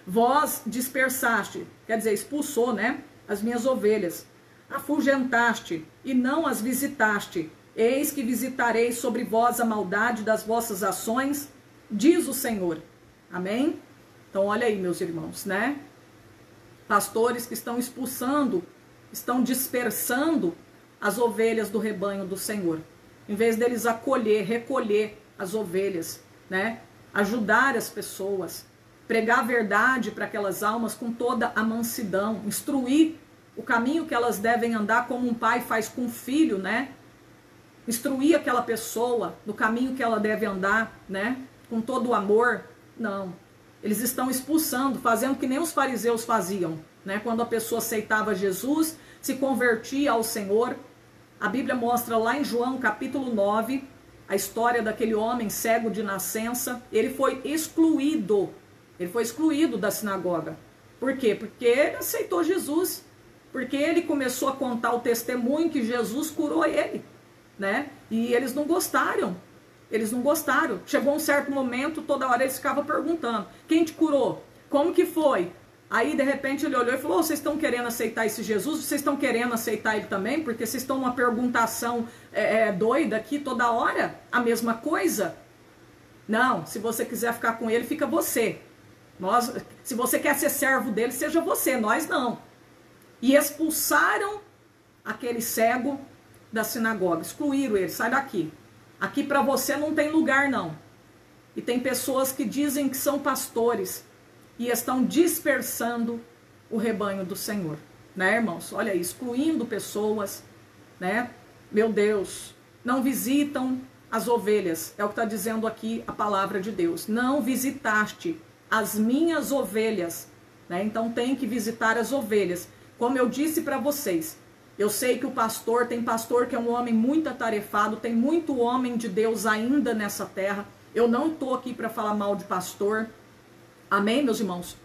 S1: Vós dispersaste, quer dizer, expulsou, né? As minhas ovelhas. Afugentaste e não as visitaste. Eis que visitarei sobre vós a maldade das vossas ações, diz o Senhor. Amém? Então, olha aí, meus irmãos, né? Pastores que estão expulsando, estão dispersando as ovelhas do rebanho do Senhor. Em vez deles acolher, recolher as ovelhas, né? Ajudar as pessoas, pregar a verdade para aquelas almas com toda a mansidão, instruir o caminho que elas devem andar como um pai faz com o filho, né? Instruir aquela pessoa no caminho que ela deve andar, né? Com todo o amor. Não. Eles estão expulsando, fazendo que nem os fariseus faziam, né? Quando a pessoa aceitava Jesus, se convertia ao Senhor. A Bíblia mostra lá em João capítulo 9, a história daquele homem cego de nascença. Ele foi excluído da sinagoga. Por quê? Porque ele aceitou Jesus. Porque ele começou a contar o testemunho que Jesus curou ele, né? E eles não gostaram. Chegou um certo momento, toda hora eles ficavam perguntando: quem te curou? Como que foi? Aí, de repente, ele olhou e falou: vocês estão querendo aceitar esse Jesus? Vocês estão querendo aceitar ele também? Porque vocês estão numa perguntação doida aqui toda hora? A mesma coisa? Não, se você quiser ficar com ele, fica você. Se você quer ser servo dele, seja você, nós não. E expulsaram aquele cego da sinagoga, excluíram ele, sai daqui. Aqui para você não tem lugar não. E tem pessoas que dizem que são pastores e estão dispersando o rebanho do Senhor, né, irmãos? Olha aí, excluindo pessoas, né? Meu Deus, não visitam as ovelhas, é o que está dizendo aqui a palavra de Deus. Não visitaste as minhas ovelhas, né? Então tem que visitar as ovelhas. Como eu disse para vocês, Eu sei que tem pastor que é um homem muito atarefado, tem muito homem de Deus ainda nessa terra. Eu não estou aqui para falar mal de pastor. Amém, meus irmãos?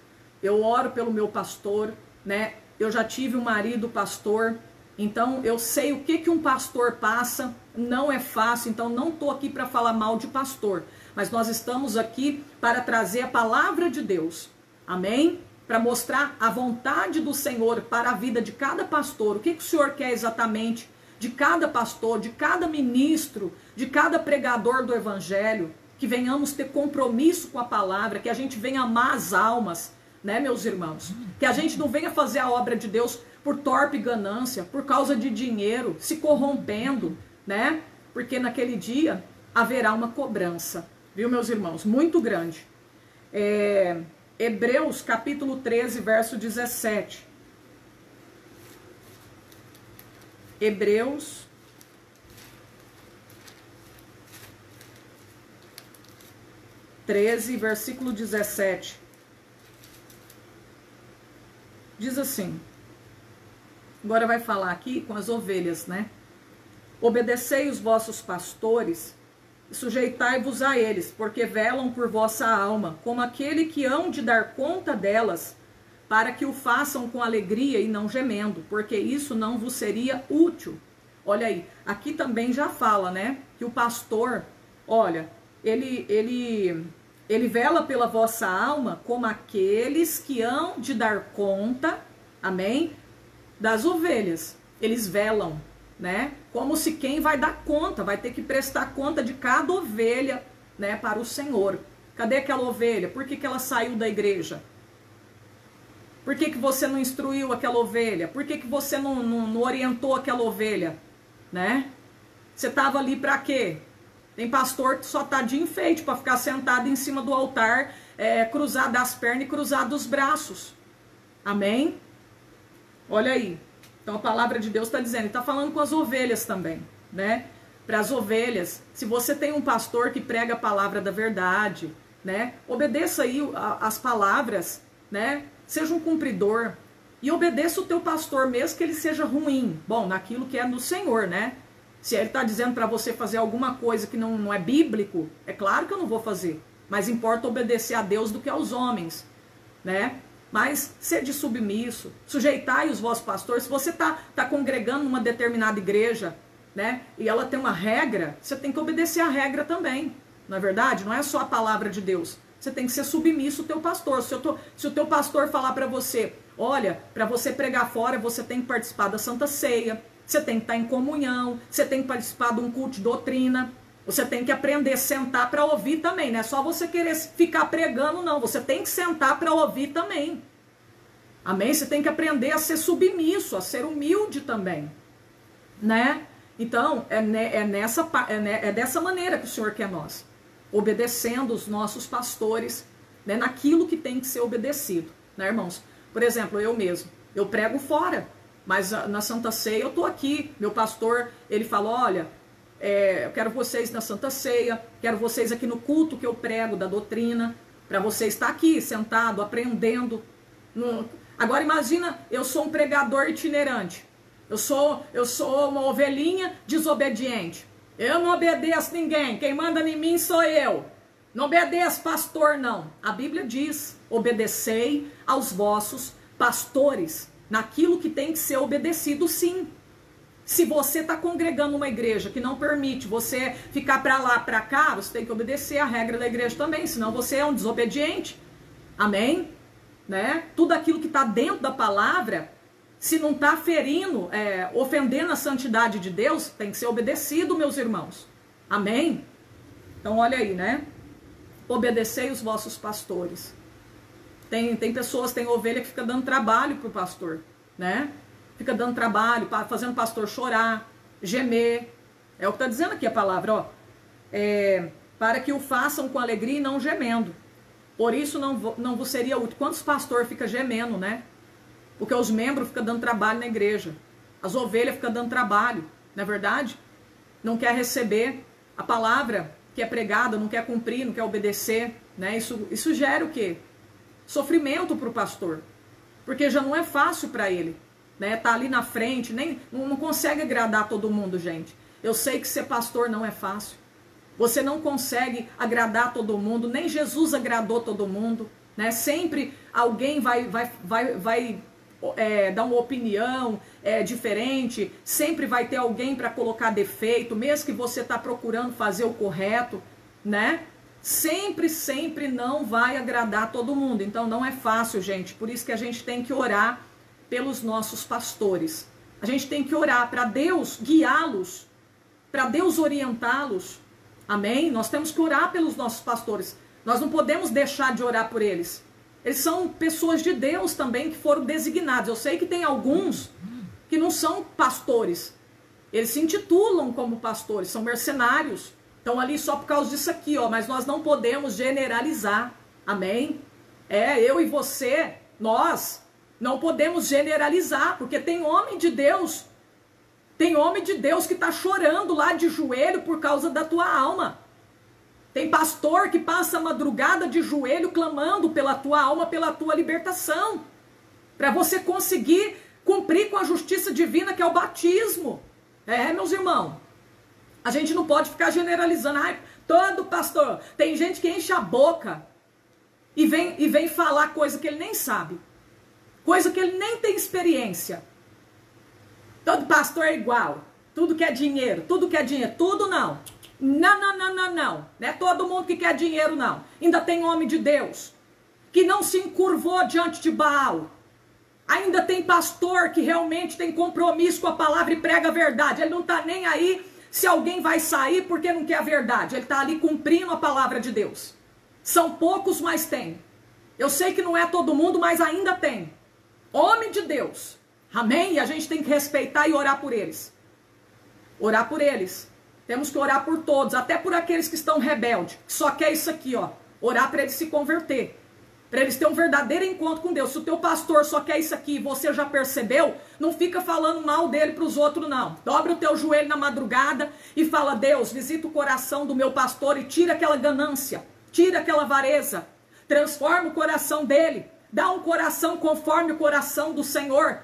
S1: Eu oro pelo meu pastor, né? Eu já tive um marido pastor, então eu sei o que um pastor passa, não é fácil, então não estou aqui para falar mal de pastor. Mas nós estamos aqui para trazer a palavra de Deus. Amém? Para mostrar a vontade do Senhor para a vida de cada pastor. O que o Senhor quer exatamente de cada pastor, de cada ministro, de cada pregador do evangelho. Que venhamos ter compromisso com a palavra, que a gente venha amar as almas, né, meus irmãos? Que a gente não venha fazer a obra de Deus por torpe ganância, por causa de dinheiro, se corrompendo, né? Porque naquele dia haverá uma cobrança, viu, meus irmãos? Muito grande. Hebreus capítulo 13, verso 17. Hebreus 13, versículo 17. Diz assim, agora vai falar aqui com as ovelhas, né? Obedecei os vossos pastores, e sujeitai-vos a eles, porque velam por vossa alma, como aquele que hão de dar conta delas, para que o façam com alegria e não gemendo, porque isso não vos seria útil. Olha aí, aqui também já fala, né? Que o pastor, olha, ele vela pela vossa alma como aqueles que hão de dar conta, amém? Das ovelhas. Eles velam, né? Como se quem vai dar conta, vai ter que prestar conta de cada ovelha, né? Para o Senhor. Cadê aquela ovelha? Por que ela saiu da igreja? Por que você não instruiu aquela ovelha? Por que você não orientou aquela ovelha? Né? Você estava ali para quê? Tem pastor que só tá de enfeite para ficar sentado em cima do altar, cruzado as pernas e cruzado os braços. Amém? Olha aí. Então a palavra de Deus está dizendo, está falando com as ovelhas também, né? Para as ovelhas, se você tem um pastor que prega a palavra da verdade, né? Obedeça aí as palavras, né? Seja um cumpridor e obedeça o teu pastor, mesmo que ele seja ruim. Bom, naquilo que é do Senhor, né? Se ele está dizendo para você fazer alguma coisa que não é bíblico, é claro que eu não vou fazer. Mas importa obedecer a Deus do que aos homens, né? Mas sede submisso, sujeitai os vossos pastores. Se você tá congregando numa determinada igreja, né? E ela tem uma regra, você tem que obedecer a regra também. Não é verdade? Não é só a palavra de Deus. Você tem que ser submisso ao teu pastor. Se o teu pastor falar para você, olha, para você pregar fora, você tem que participar da Santa Ceia. Você tem que estar em comunhão, você tem que participar de um culto de doutrina, você tem que aprender a sentar para ouvir também, não é só você querer ficar pregando, não, você tem que sentar para ouvir também. Amém? Você tem que aprender a ser submisso, a ser humilde também, né? Então, é dessa maneira que o Senhor quer nós, obedecendo os nossos pastores, né, naquilo que tem que ser obedecido, né, irmãos? Por exemplo, eu mesmo, eu prego fora. Mas na Santa Ceia eu estou aqui, meu pastor, ele fala, olha, eu quero vocês na Santa Ceia, quero vocês aqui no culto que eu prego da doutrina, para você estar aqui sentado, aprendendo. Agora imagina, eu sou um pregador itinerante, eu sou uma ovelhinha desobediente, eu não obedeço ninguém, quem manda em mim sou eu, não obedeço pastor não. A Bíblia diz, obedecei aos vossos pastores, naquilo que tem que ser obedecido, sim. Se você está congregando uma igreja que não permite você ficar para lá, para cá, você tem que obedecer a regra da igreja também, senão você é um desobediente. Amém? Né? Tudo aquilo que está dentro da palavra, se não está ferindo, ofendendo a santidade de Deus, tem que ser obedecido, meus irmãos. Amém? Então olha aí, né? Obedecei os vossos pastores. Tem pessoas, tem ovelha que fica dando trabalho pro pastor, né? Fica dando trabalho, fazendo o pastor chorar, gemer. É o que está dizendo aqui a palavra, ó. Para que o façam com alegria e não gemendo. Por isso não vos seria útil. Quantos pastores ficam gemendo, né? Porque os membros ficam dando trabalho na igreja. As ovelhas ficam dando trabalho, não é verdade? Não quer receber a palavra que é pregada, não quer cumprir, não quer obedecer, né? Isso gera o quê? Sofrimento para o pastor, porque já não é fácil para ele, né? Tá ali na frente, não consegue agradar todo mundo, gente. Eu sei que ser pastor não é fácil. Você não consegue agradar todo mundo, nem Jesus agradou todo mundo, né? Sempre alguém vai dar uma opinião diferente, sempre vai ter alguém para colocar defeito, mesmo que você está procurando fazer o correto, né? Sempre não vai agradar todo mundo. Então não é fácil, gente. Por isso que a gente tem que orar pelos nossos pastores. A gente tem que orar para Deus guiá-los, para Deus orientá-los. Amém? Nós temos que orar pelos nossos pastores. Nós não podemos deixar de orar por eles. Eles são pessoas de Deus também que foram designados. Eu sei que tem alguns que não são pastores. Eles se intitulam como pastores, são mercenários. Estão ali só por causa disso aqui, ó. Mas nós não podemos generalizar. Amém? Eu e você, nós não podemos generalizar, porque tem homem de Deus. Tem homem de Deus que está chorando lá de joelho por causa da tua alma. Tem pastor que passa a madrugada de joelho clamando pela tua alma, pela tua libertação. Para você conseguir cumprir com a justiça divina que é o batismo. Meus irmãos. A gente não pode ficar generalizando. Todo pastor. Tem gente que enche a boca e vem falar coisa que ele nem sabe. Coisa que ele nem tem experiência. Todo pastor é igual. Tudo quer dinheiro. Tudo quer dinheiro. Tudo não. Não. Não é todo mundo que quer dinheiro, não. Ainda tem homem de Deus que não se encurvou diante de Baal. Ainda tem pastor que realmente tem compromisso com a palavra e prega a verdade. Ele não está nem aí se alguém vai sair porque não quer a verdade. Ele está ali cumprindo a palavra de Deus. São poucos, mas tem. Eu sei que não é todo mundo, mas ainda tem. Homem de Deus. Amém? E a gente tem que respeitar e orar por eles. Orar por eles. Temos que orar por todos, até por aqueles que estão rebeldes, que só quer isso aqui, ó. Orar para eles se converter, para eles terem um verdadeiro encontro com Deus. Se o teu pastor só quer isso aqui e você já percebeu, não fica falando mal dele para os outros, não. Dobra o teu joelho na madrugada e fala: Deus, visita o coração do meu pastor e tira aquela ganância, tira aquela avareza, transforma o coração dele, dá um coração conforme o coração do Senhor.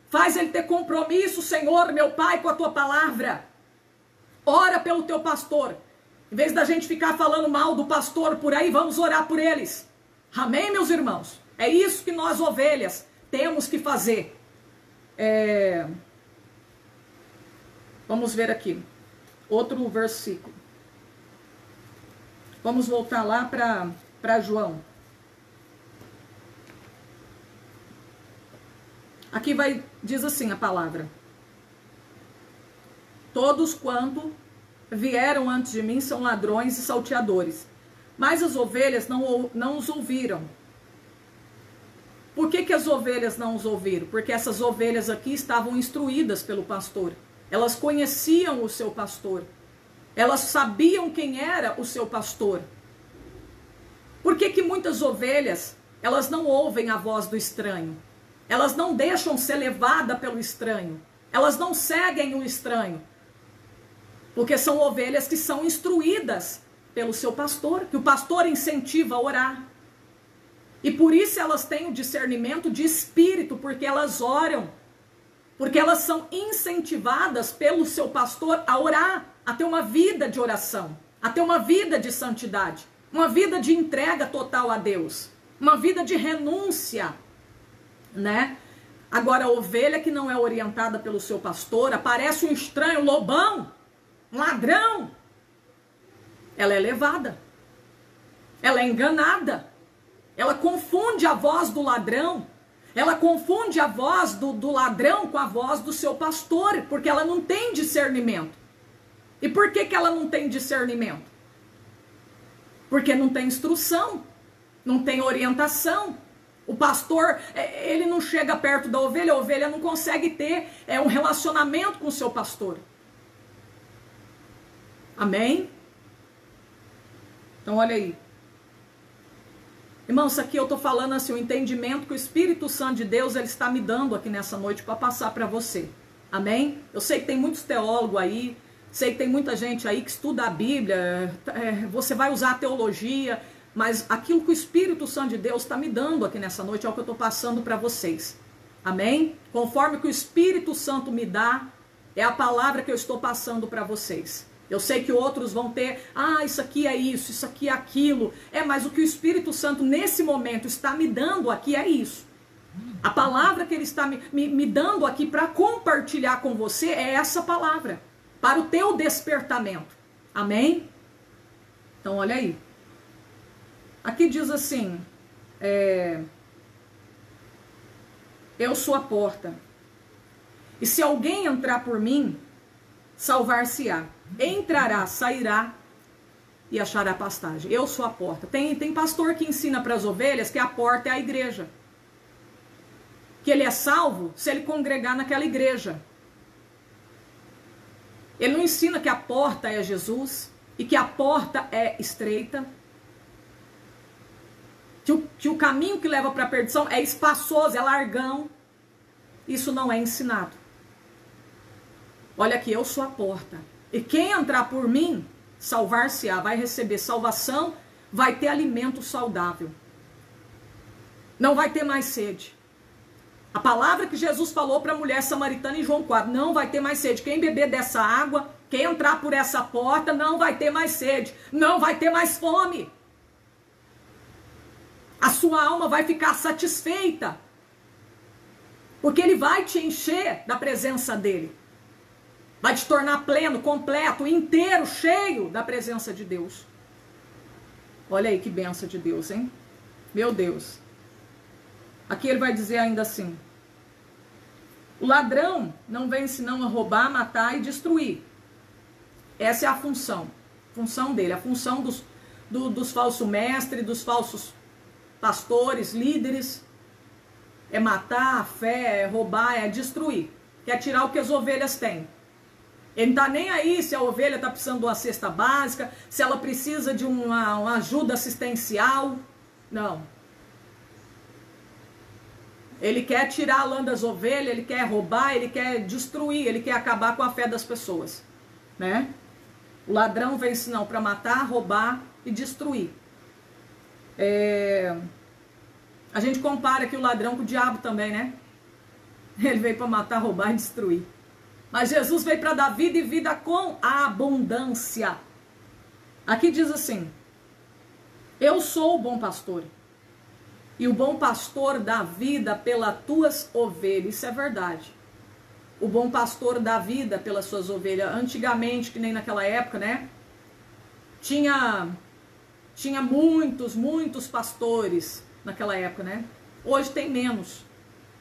S1: Faz ele ter compromisso, Senhor, meu Pai, com a tua palavra. Ora pelo teu pastor. Em vez da gente ficar falando mal do pastor por aí, vamos orar por eles. Amém, meus irmãos? É isso que nós, ovelhas, temos que fazer. Vamos ver aqui. Outro versículo. Vamos voltar lá para João. Aqui diz assim a palavra: todos quanto vieram antes de mim são ladrões e salteadores, mas as ovelhas não os ouviram. Por que as ovelhas não os ouviram? Porque essas ovelhas aqui estavam instruídas pelo pastor. Elas conheciam o seu pastor. Elas sabiam quem era o seu pastor. Por que muitas ovelhas, elas não ouvem a voz do estranho? Elas não deixam ser levadas pelo estranho. Elas não seguem o estranho. Porque são ovelhas que são instruídas pelo seu pastor, que o pastor incentiva a orar. E por isso elas têm o discernimento de espírito, porque elas oram. Porque elas são incentivadas pelo seu pastor a orar, a ter uma vida de oração, a ter uma vida de santidade, uma vida de entrega total a Deus, uma vida de renúncia, né? Agora, a ovelha que não é orientada pelo seu pastor, aparece um estranho, lobão, um ladrão, ela é levada, ela é enganada, ela confunde a voz do ladrão, ela confunde a voz do ladrão com a voz do seu pastor, porque ela não tem discernimento. E por que ela não tem discernimento? Porque não tem instrução, não tem orientação. O pastor, ele não chega perto da ovelha, a ovelha não consegue ter um relacionamento com o seu pastor. Amém? Então olha aí. Irmão, isso aqui eu estou falando assim, o entendimento que o Espírito Santo de Deus, ele está me dando aqui nessa noite para passar para você. Amém? Eu sei que tem muitos teólogos aí, sei que tem muita gente aí que estuda a Bíblia, você vai usar a teologia, mas aquilo que o Espírito Santo de Deus está me dando aqui nessa noite é o que eu estou passando para vocês. Amém? Conforme que o Espírito Santo me dá, é a palavra que eu estou passando para vocês. Eu sei que outros vão ter, isso aqui é isso aqui é aquilo. Mas o que o Espírito Santo nesse momento está me dando aqui é isso. A palavra que ele está me dando aqui para compartilhar com você é essa palavra, para o teu despertamento. Amém? Então olha aí. Aqui diz assim, eu sou a porta. E se alguém entrar por mim, salvar-se-á. Entrará, sairá e achará pastagem. Eu sou a porta. Tem pastor que ensina para as ovelhas que a porta é a igreja. Que ele é salvo se ele congregar naquela igreja. Ele não ensina que a porta é Jesus e que a porta é estreita. Que o caminho que leva para a perdição é espaçoso, é largão. Isso não é ensinado. Olha aqui, eu sou a porta. E quem entrar por mim, salvar-se-á, vai receber salvação, vai ter alimento saudável. Não vai ter mais sede. A palavra que Jesus falou para a mulher samaritana em João 4, não vai ter mais sede. Quem beber dessa água, quem entrar por essa porta, não vai ter mais sede. Não vai ter mais fome. A sua alma vai ficar satisfeita. Porque ele vai te encher da presença dele. Vai te tornar pleno, completo, inteiro, cheio da presença de Deus. Olha aí que benção de Deus, hein? Meu Deus. Aqui ele vai dizer ainda assim. O ladrão não vem senão a roubar, matar e destruir. Essa é a função dele. A função dos falsos mestres, dos falsos pastores, líderes. É matar a fé, é roubar, é destruir. Quer tirar o que as ovelhas têm. Ele não está nem aí se a ovelha está precisando de uma cesta básica, se ela precisa de uma ajuda assistencial. Não. Ele quer tirar a lã das ovelhas, ele quer roubar, ele quer destruir, ele quer acabar com a fé das pessoas. Né? O ladrão vem senão para matar, roubar e destruir. A gente compara aqui o ladrão com o diabo também, né? Ele veio para matar, roubar e destruir. Mas Jesus veio para dar vida e vida com abundância. Aqui diz assim, eu sou o bom pastor. E o bom pastor dá vida pelas tuas ovelhas. Isso é verdade. O bom pastor dá vida pelas suas ovelhas. Antigamente, que nem naquela época, né? Tinha muitos pastores naquela época, né? Hoje tem menos.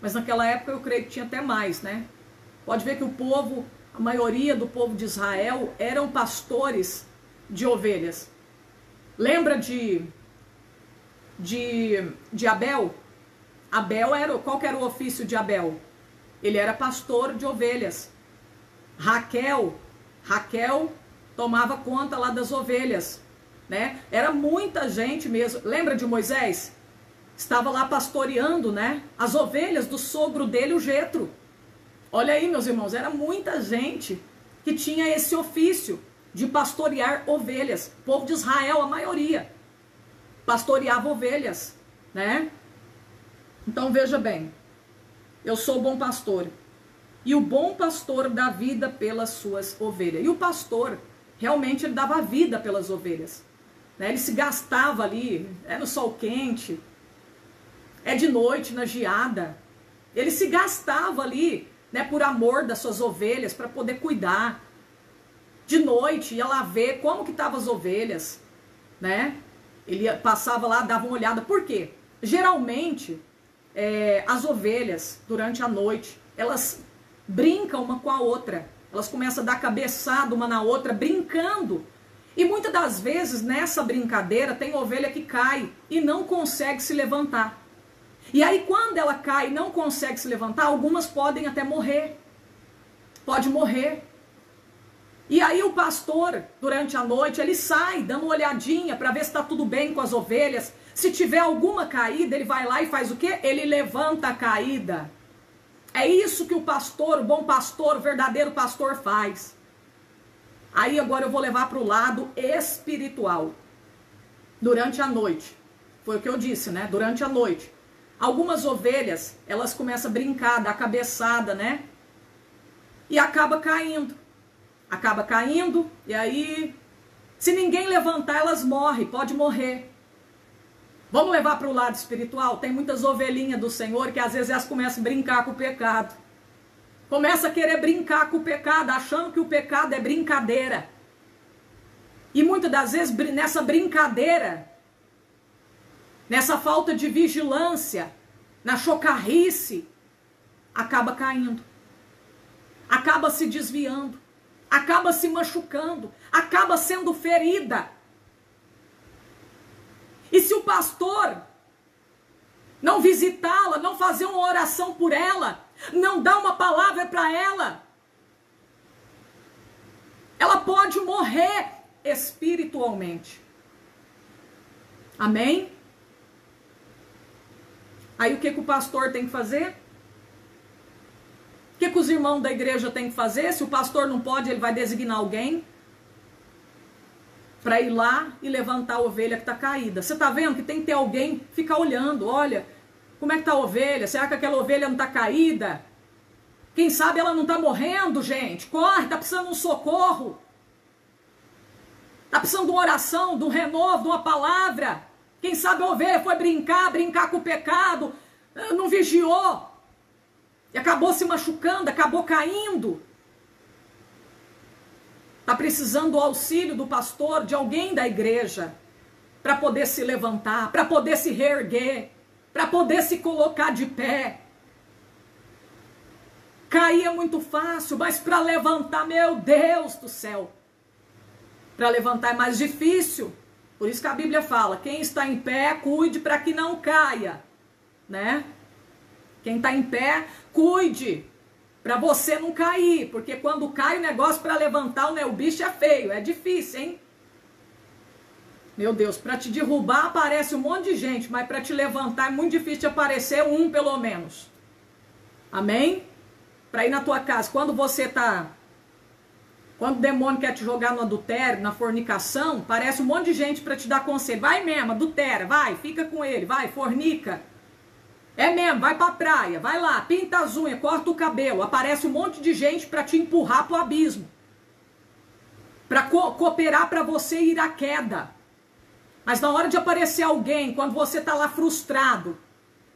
S1: Mas naquela época eu creio que tinha até mais, né? Pode ver que o povo, a maioria do povo de Israel eram pastores de ovelhas. Lembra de Abel? Qual que era o ofício de Abel? Ele era pastor de ovelhas. Raquel tomava conta lá das ovelhas, né? Era muita gente mesmo. Lembra de Moisés? Estava lá pastoreando, né? As ovelhas do sogro dele, o Jetro. Olha aí, meus irmãos, era muita gente que tinha esse ofício de pastorear ovelhas. O povo de Israel, a maioria, pastoreava ovelhas, né? Então veja bem, eu sou o bom pastor. E o bom pastor dá vida pelas suas ovelhas. E o pastor, realmente, ele dava vida pelas ovelhas. Né? Ele se gastava ali, no sol quente, de noite, na geada. Ele se gastava ali, né, por amor das suas ovelhas, para poder cuidar. De noite, ia lá ver como que estavam as ovelhas, né? Ele passava lá, dava uma olhada. Por quê? Geralmente, as ovelhas, durante a noite, elas brincam uma com a outra. Elas começam a dar cabeçada uma na outra, brincando. E muitas das vezes, nessa brincadeira, tem ovelha que cai e não consegue se levantar. E aí, quando ela cai e não consegue se levantar, algumas podem até morrer. Pode morrer. E aí o pastor, durante a noite, ele sai dando uma olhadinha para ver se está tudo bem com as ovelhas. Se tiver alguma caída, ele vai lá e faz o quê? Ele levanta a caída. É isso que o pastor, o bom pastor, o verdadeiro pastor faz. Aí agora eu vou levar para o lado espiritual. Durante a noite. Foi o que eu disse, né? Durante a noite. Algumas ovelhas, elas começam a brincar, dar cabeçada, né? E acaba caindo. Acaba caindo, e aí, se ninguém levantar, elas morrem, pode morrer. Vamos levar para o lado espiritual? Tem muitas ovelhinhas do Senhor que às vezes elas começam a brincar com o pecado. Começa a querer brincar com o pecado, achando que o pecado é brincadeira. E muitas das vezes, nessa brincadeira, nessa falta de vigilância, na chocarrice, acaba caindo. Acaba se desviando. Acaba se machucando. Acaba sendo ferida. E se o pastor não visitá-la, não fazer uma oração por ela, não dar uma palavra para ela, ela pode morrer espiritualmente. Amém? Aí o que o pastor tem que fazer? O que os irmãos da igreja têm que fazer? Se o pastor não pode, ele vai designar alguém para ir lá e levantar a ovelha que está caída. Você está vendo que tem que ter alguém ficar olhando, olha, como é que está a ovelha? Será que aquela ovelha não está caída? Quem sabe ela não está morrendo, gente? Corre, está precisando de um socorro. Está precisando de uma oração, de um renovo, de uma palavra. Quem sabe a ovelha foi brincar com o pecado, não vigiou. E acabou se machucando, acabou caindo. Está precisando do auxílio do pastor, de alguém da igreja, para poder se levantar, para poder se reerguer, para poder se colocar de pé. Cair é muito fácil, mas para levantar, meu Deus do céu, para levantar é mais difícil. Por isso que a Bíblia fala, quem está em pé, cuide para que não caia, né? Quem está em pé, cuide para você não cair, porque quando cai o negócio para levantar, né, o bicho é feio, é difícil, hein? Meu Deus, para te derrubar aparece um monte de gente, mas para te levantar é muito difícil de aparecer um pelo menos. Amém? Para ir na tua casa, quando o demônio quer te jogar no adultério, na fornicação, parece um monte de gente para te dar conselho. Vai mesmo, adultera, vai, fica com ele, vai, fornica. É mesmo, vai pra praia, vai lá, pinta as unhas, corta o cabelo. Aparece um monte de gente para te empurrar pro abismo. Para cooperar para você ir à queda. Mas na hora de aparecer alguém, quando você tá lá frustrado,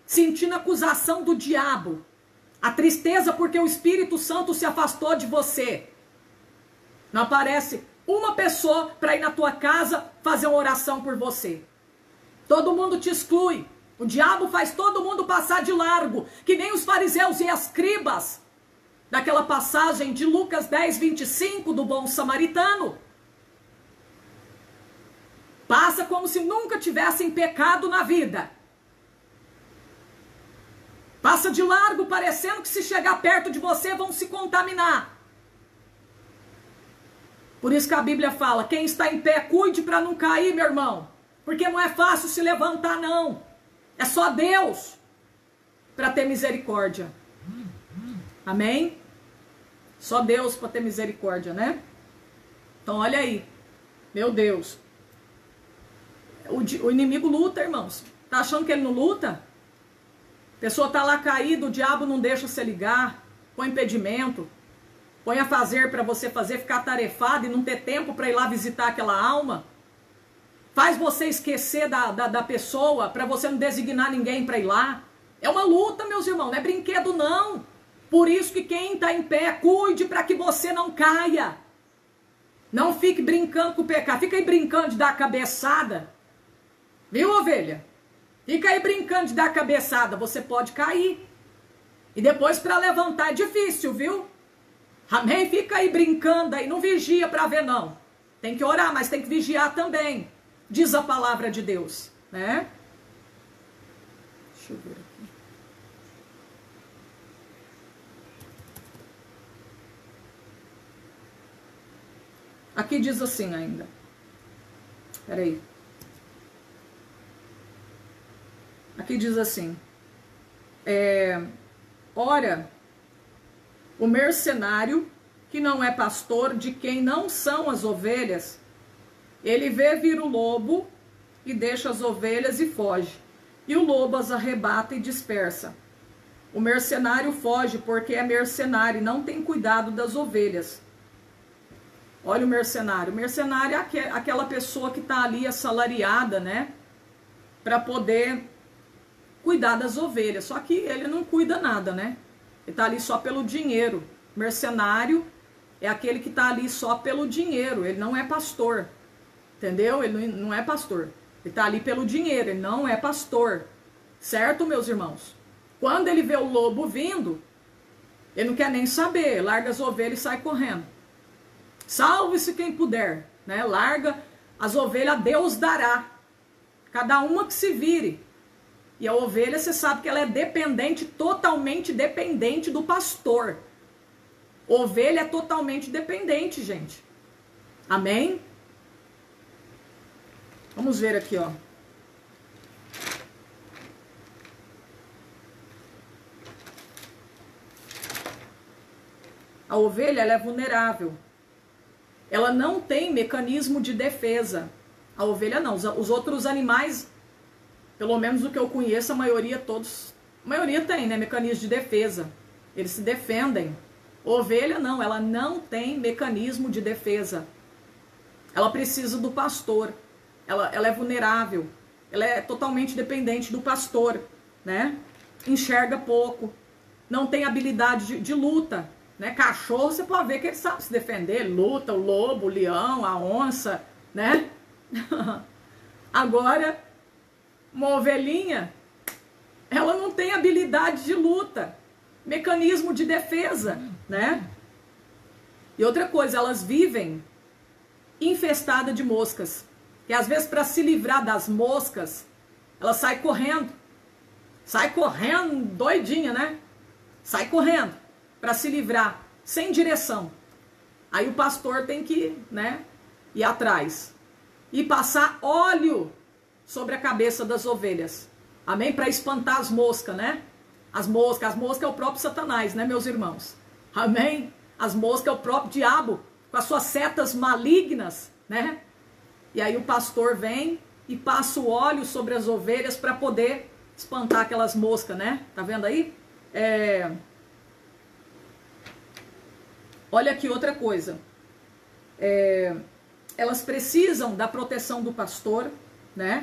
S1: sentindo a acusação do diabo, a tristeza porque o Espírito Santo se afastou de você, não aparece uma pessoa para ir na tua casa fazer uma oração por você. Todo mundo te exclui. O diabo faz todo mundo passar de largo, que nem os fariseus e escribas, daquela passagem de Lucas 10, 25, do bom samaritano. Passa como se nunca tivessem pecado na vida. Passa de largo, parecendo que se chegar perto de você vão se contaminar. Por isso que a Bíblia fala, quem está em pé, cuide para não cair, meu irmão. Porque não é fácil se levantar, não. É só Deus para ter misericórdia. Amém? Só Deus para ter misericórdia, né? Então olha aí. Meu Deus. O inimigo luta, irmãos. Tá achando que ele não luta? A pessoa tá lá caída, o diabo não deixa você ligar. Põe impedimento. Põe a fazer para você fazer, ficar atarefado e não ter tempo para ir lá visitar aquela alma. Faz você esquecer da pessoa para você não designar ninguém para ir lá. É uma luta, meus irmãos, não é brinquedo não. Por isso que quem está em pé, cuide para que você não caia. Não fique brincando com o pecado. Fica aí brincando de dar cabeçada. Viu, ovelha? Fica aí brincando de dar cabeçada. Você pode cair. E depois para levantar é difícil, viu? Amém? Fica aí brincando aí. Não vigia para ver não. Tem que orar, mas tem que vigiar também. Diz a palavra de Deus, né? Deixa eu ver aqui. Aqui diz assim ainda. Peraí. Aqui diz assim. Ora, o mercenário, que não é pastor, de quem não são as ovelhas, ele vê vir o lobo e deixa as ovelhas e foge. e o lobo as arrebata e dispersa. O mercenário foge porque é mercenário e não tem cuidado das ovelhas. Olha o mercenário. O mercenário é aquela pessoa que está ali assalariada, né? Para poder cuidar das ovelhas. Só que ele não cuida nada, né? Ele está ali só pelo dinheiro. Mercenário é aquele que está ali só pelo dinheiro. Ele não é pastor. Entendeu? Ele não é pastor. Ele está ali pelo dinheiro. Ele não é pastor. Certo, meus irmãos? Quando ele vê o lobo vindo, ele não quer nem saber. Larga as ovelhas e sai correndo. Salve-se quem puder, né? Larga as ovelhas, Deus dará. Cada uma que se vire. E a ovelha, você sabe que ela é dependente, totalmente dependente do pastor. Ovelha é totalmente dependente, gente. Amém? Vamos ver aqui, ó. A ovelha, ela é vulnerável. Ela não tem mecanismo de defesa. A ovelha não. Os outros animais, pelo menos o que eu conheço, a maioria tem, né, mecanismo de defesa. Eles se defendem. Ovelha não, ela não tem mecanismo de defesa. Ela precisa do pastor. Ela é vulnerável. Ela é totalmente dependente do pastor, né? Enxerga pouco. Não tem habilidade de luta. Né? Cachorro, você pode ver que ele sabe se defender, luta, o lobo, o leão, a onça, né? Agora, uma ovelhinha, ela não tem habilidade de luta, mecanismo de defesa, né? E outra coisa, elas vivem infestadas de moscas, que às vezes para se livrar das moscas, ela sai correndo doidinha, né? Sai correndo. Para se livrar, sem direção. Aí o pastor tem que, né, ir atrás. E passar óleo sobre a cabeça das ovelhas. Amém? Para espantar as moscas, né? As moscas é o próprio Satanás, né, meus irmãos? Amém? As moscas é o próprio diabo, com as suas setas malignas, né? E aí o pastor vem e passa o óleo sobre as ovelhas para poder espantar aquelas moscas, né? Tá vendo aí? Olha aqui outra coisa. Elas precisam da proteção do pastor, né?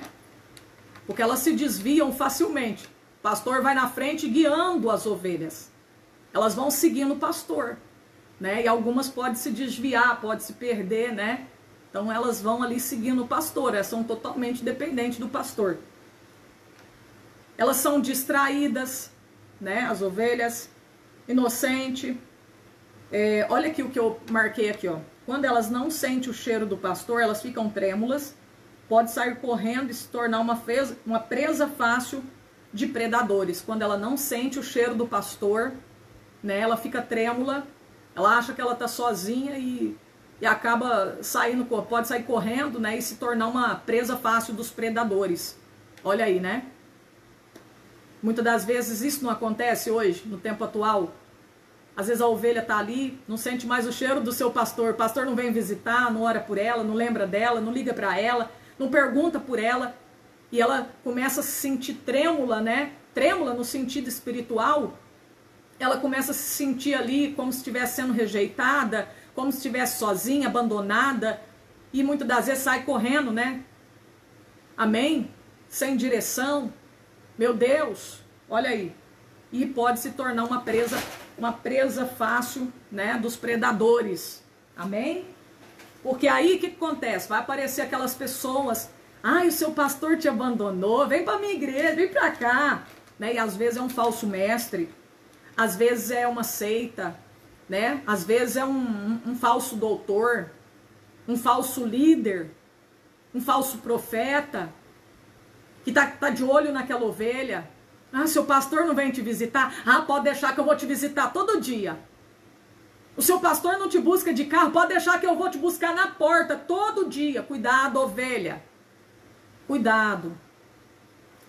S1: Porque elas se desviam facilmente. O pastor vai na frente guiando as ovelhas. Elas vão seguindo o pastor, né? E algumas podem se desviar, podem se perder, né? Então elas vão ali seguindo o pastor. Elas são totalmente dependentes do pastor. Elas são distraídas, né? As ovelhas, inocente. Olha aqui o que eu marquei aqui, ó. Quando elas não sentem o cheiro do pastor, elas ficam trêmulas, pode sair correndo e se tornar uma presa fácil de predadores. Quando ela não sente o cheiro do pastor, né, ela fica trêmula, ela acha que ela tá sozinha e acaba pode sair correndo, né, e se tornar uma presa fácil dos predadores. Olha aí, né? Muitas das vezes isso não acontece hoje, no tempo atual. Às vezes a ovelha está ali, não sente mais o cheiro do seu pastor. O pastor não vem visitar, não ora por ela, não lembra dela, não liga para ela, não pergunta por ela. E ela começa a se sentir trêmula, né? Trêmula no sentido espiritual. Ela começa a se sentir ali como se estivesse sendo rejeitada, como se estivesse sozinha, abandonada. E muitas das vezes sai correndo, né? Amém? Sem direção. Meu Deus, olha aí. E pode se tornar uma presa fácil, né, dos predadores. Amém? Porque aí o que acontece? Vai aparecer aquelas pessoas, o seu pastor te abandonou, vem para minha igreja, vem para cá, né? E às vezes é um falso mestre, às vezes é uma seita, né? Às vezes é um falso doutor, um falso líder, um falso profeta que tá de olho naquela ovelha. Seu pastor não vem te visitar? Pode deixar que eu vou te visitar todo dia. O seu pastor não te busca de carro? Pode deixar que eu vou te buscar na porta todo dia. Cuidado, ovelha. Cuidado.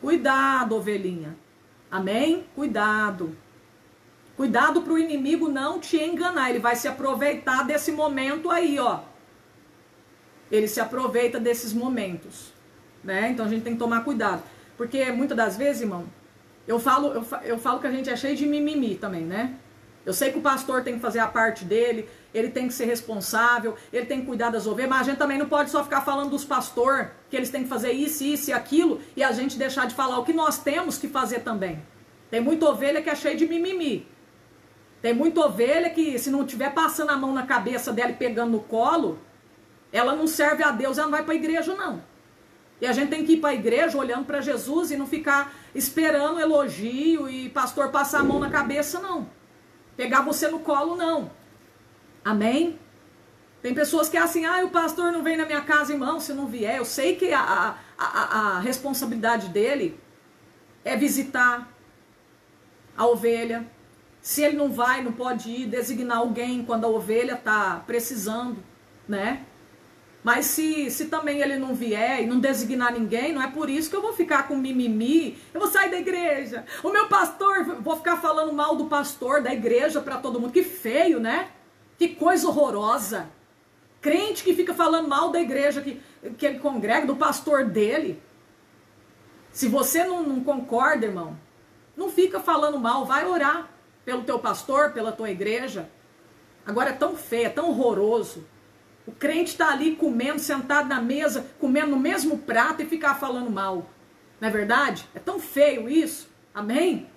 S1: Cuidado, ovelhinha. Amém? Cuidado. Cuidado para o inimigo não te enganar. Ele vai se aproveitar desse momento aí, ó. Ele se aproveita desses momentos, né? Então a gente tem que tomar cuidado. Porque muitas das vezes, irmão, eu falo que a gente é cheio de mimimi também, né? Eu sei que o pastor tem que fazer a parte dele, ele tem que ser responsável, ele tem que cuidar das ovelhas, mas a gente também não pode só ficar falando dos pastores, que eles têm que fazer isso e aquilo, e a gente deixar de falar o que nós temos que fazer também. Tem muita ovelha que é cheia de mimimi. Tem muita ovelha que, se não estiver passando a mão na cabeça dela e pegando no colo, ela não serve a Deus, ela não vai para a igreja, não. E a gente tem que ir para a igreja olhando para Jesus e não ficar esperando elogio e pastor passar a mão na cabeça, não. Pegar você no colo, não. Amém? Tem pessoas que é assim, o pastor não vem na minha casa, irmão, se não vier. Eu sei que a responsabilidade dele é visitar a ovelha. Se ele não vai, não pode ir, designar alguém quando a ovelha está precisando, né? Mas se também ele não vier e não designar ninguém, não é por isso que eu vou ficar com mimimi, eu vou sair da igreja. O meu pastor, vou ficar falando mal do pastor, da igreja para todo mundo. Que feio, né? Que coisa horrorosa. Crente que fica falando mal da igreja que ele congrega, do pastor dele. Se você não concorda, irmão, não fica falando mal, vai orar pelo teu pastor, pela tua igreja. Agora é tão feio, é tão horroroso. O crente está ali comendo, sentado na mesa, comendo no mesmo prato e ficar falando mal. Não é verdade? É tão feio isso. Amém?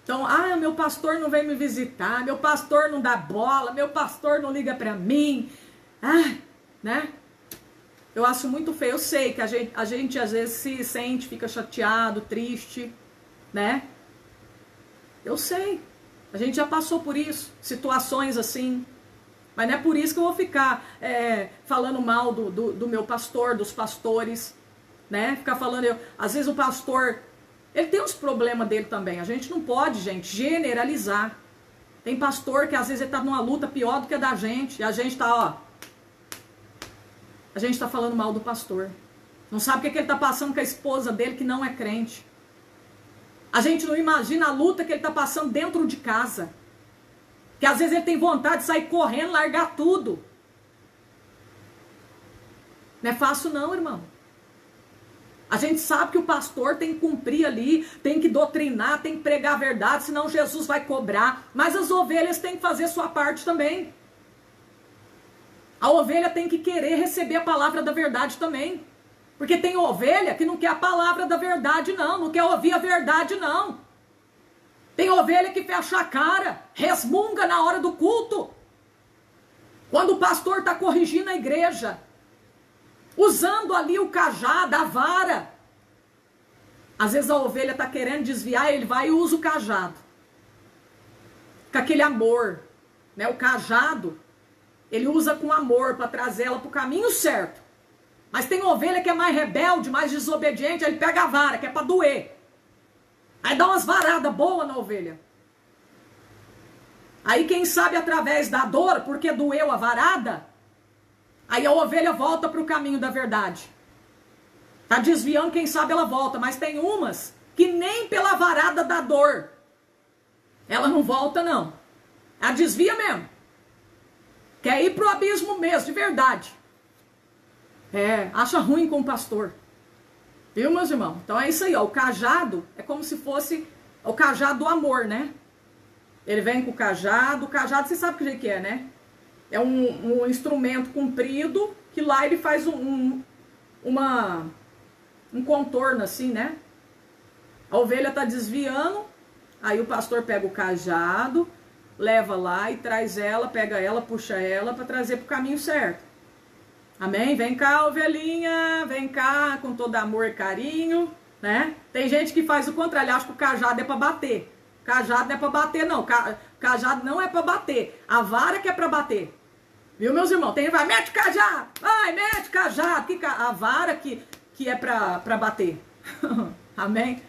S1: Então, meu pastor não vem me visitar, meu pastor não dá bola, meu pastor não liga para mim. Né? Eu acho muito feio. Eu sei que a gente às vezes se sente, fica chateado, triste, né? Eu sei. A gente já passou por isso, situações assim. Mas não é por isso que eu vou ficar falando mal do meu pastor, dos pastores, né? Ficar falando, às vezes o pastor, ele tem os problemas dele também. A gente não pode, gente, generalizar. Tem pastor que às vezes ele tá numa luta pior do que a da gente. E a gente tá, a gente tá falando mal do pastor. Não sabe o que ele tá passando com a esposa dele que não é crente. A gente não imagina a luta que ele tá passando dentro de casa. Que às vezes ele tem vontade de sair correndo, largar tudo. Não é fácil não, irmão. A gente sabe que o pastor tem que cumprir ali, tem que doutrinar, tem que pregar a verdade, senão Jesus vai cobrar. Mas as ovelhas têm que fazer sua parte também. A ovelha tem que querer receber a palavra da verdade também. Porque tem ovelha que não quer a palavra da verdade não, não quer ouvir a verdade não. Tem ovelha que fecha a cara, resmunga na hora do culto. Quando o pastor está corrigindo a igreja, usando ali o cajado, a vara. Às vezes a ovelha está querendo desviar, ele vai e usa o cajado. Com aquele amor, né? O cajado, ele usa com amor para trazer ela para o caminho certo. Mas tem ovelha que é mais rebelde, mais desobediente, ele pega a vara, que é para doer. Aí dá umas varadas boas na ovelha. Aí quem sabe através da dor, porque doeu a varada, aí a ovelha volta para o caminho da verdade. Tá desviando, quem sabe ela volta. Mas tem umas que nem pela varada da dor ela não volta não. Ela desvia mesmo. Quer ir pro abismo mesmo, de verdade. Acha ruim com o pastor. Viu, meus irmãos? Então é isso aí, ó. O cajado é como se fosse o cajado do amor, né? Ele vem com o cajado você sabe o que jeito que é, né? É um instrumento comprido que lá ele faz um contorno assim, né? A ovelha tá desviando, aí o pastor pega o cajado, leva lá e traz ela, pega ela, puxa ela para trazer pro caminho certo. Amém? Vem cá, ovelhinha, vem cá, com todo amor e carinho, né? Tem gente que faz o contrário, acha que o cajado é para bater. Cajado não é para bater, não. Cajado não é para bater. A vara que é para bater. Viu, meus irmãos? Vai, mete o cajado! Vai, mete o cajado! A vara que é para bater. Amém?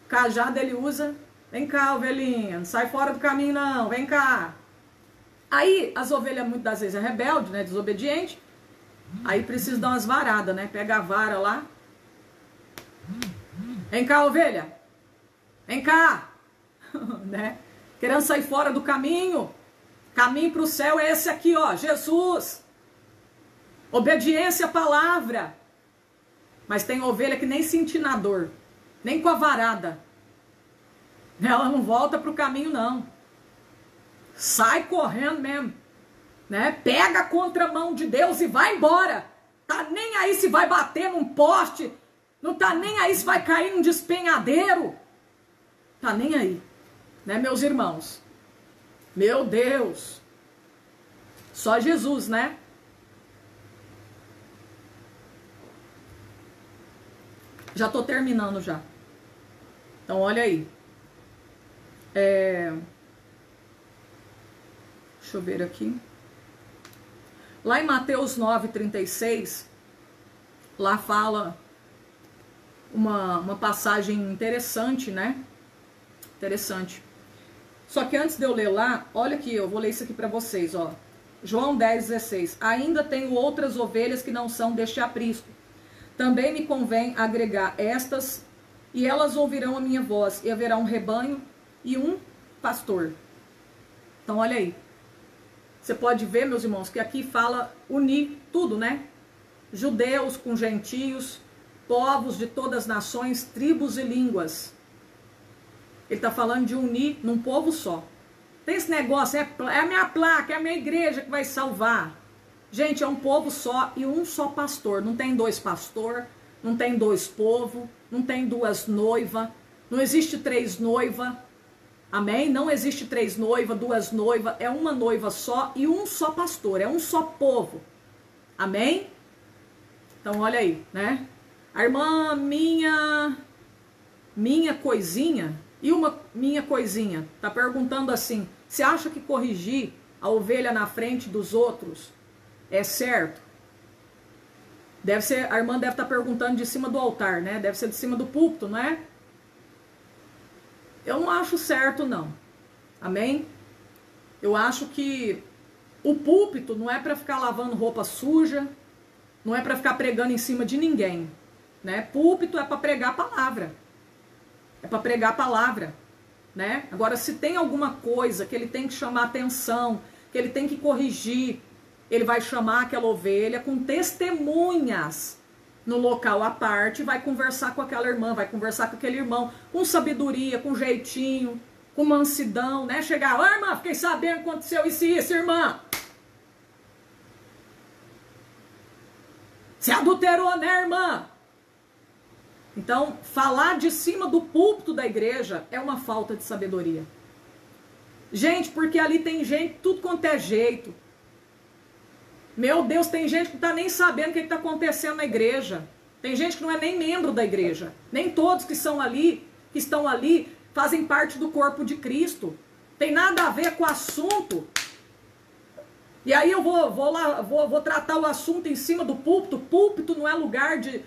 S1: Cajado ele usa. Vem cá, ovelhinha, não sai fora do caminho, não. Vem cá. Aí, as ovelhas muitas das vezes é rebelde, né? Desobediente. Aí precisa dar umas varadas, né? Pega a vara lá. Vem cá, ovelha. Vem cá. Né? Querendo sair fora do caminho. Caminho para o céu é esse aqui, ó. Jesus. Obediência à palavra. Mas tem ovelha que nem sentir na dor, nem com a varada. Ela não volta para o caminho, não. Sai correndo mesmo. Né? Pega a contramão de Deus e vai embora. Tá nem aí se vai bater num poste. Não tá nem aí se vai cair num despenhadeiro. Tá nem aí. Né, meus irmãos? Meu Deus. Só Jesus, né? Já tô terminando já. Então, olha aí. Deixa eu ver aqui. Lá em Mateus 9:36, lá fala uma passagem interessante, né? Interessante. Só que antes de eu ler lá, olha aqui, eu vou ler isso aqui para vocês, ó. João 10:16. Ainda tenho outras ovelhas que não são deste aprisco. Também me convém agregar estas, e elas ouvirão a minha voz, e haverá um rebanho e um pastor. Então, olha aí. Você pode ver, meus irmãos, que aqui fala unir tudo, né? Judeus com gentios, povos de todas as nações, tribos e línguas. Ele está falando de unir num povo só. Tem esse negócio, é a minha placa, é a minha igreja que vai salvar. Gente, é um povo só e um só pastor. Não tem dois pastores, não tem dois povos, não tem duas noivas, não existe três noivas. Amém? Não existe três noivas, duas noivas, é uma noiva só e um só pastor, é um só povo. Amém? Então, olha aí, né? A irmã minha coisinha, e uma minha coisinha, tá perguntando assim, você acha que corrigir a ovelha na frente dos outros é certo? Deve ser, a irmã deve estar perguntando de cima do altar, né? Deve ser de cima do púlpito, não é? Eu não acho certo, não. Amém? Eu acho que o púlpito não é para ficar lavando roupa suja, não é para ficar pregando em cima de ninguém, né? Púlpito é para pregar a palavra. É para pregar a palavra, né? Agora, se tem alguma coisa que ele tem que chamar atenção, que ele tem que corrigir, ele vai chamar aquela ovelha com testemunhas no local à parte, vai conversar com aquela irmã, vai conversar com aquele irmão, com sabedoria, com jeitinho, com mansidão, né? Chegar, ó, irmã, fiquei sabendo que aconteceu isso e isso, irmã. Você adulterou, né, irmã? Então, falar de cima do púlpito da igreja é uma falta de sabedoria. Gente, porque ali tem gente, tudo quanto é jeito. Meu Deus, tem gente que não está nem sabendo o que está acontecendo na igreja. Tem gente que não é nem membro da igreja. Nem todos que estão ali, fazem parte do corpo de Cristo. Tem nada a ver com o assunto. E aí eu vou tratar o assunto em cima do púlpito. Púlpito não é lugar de...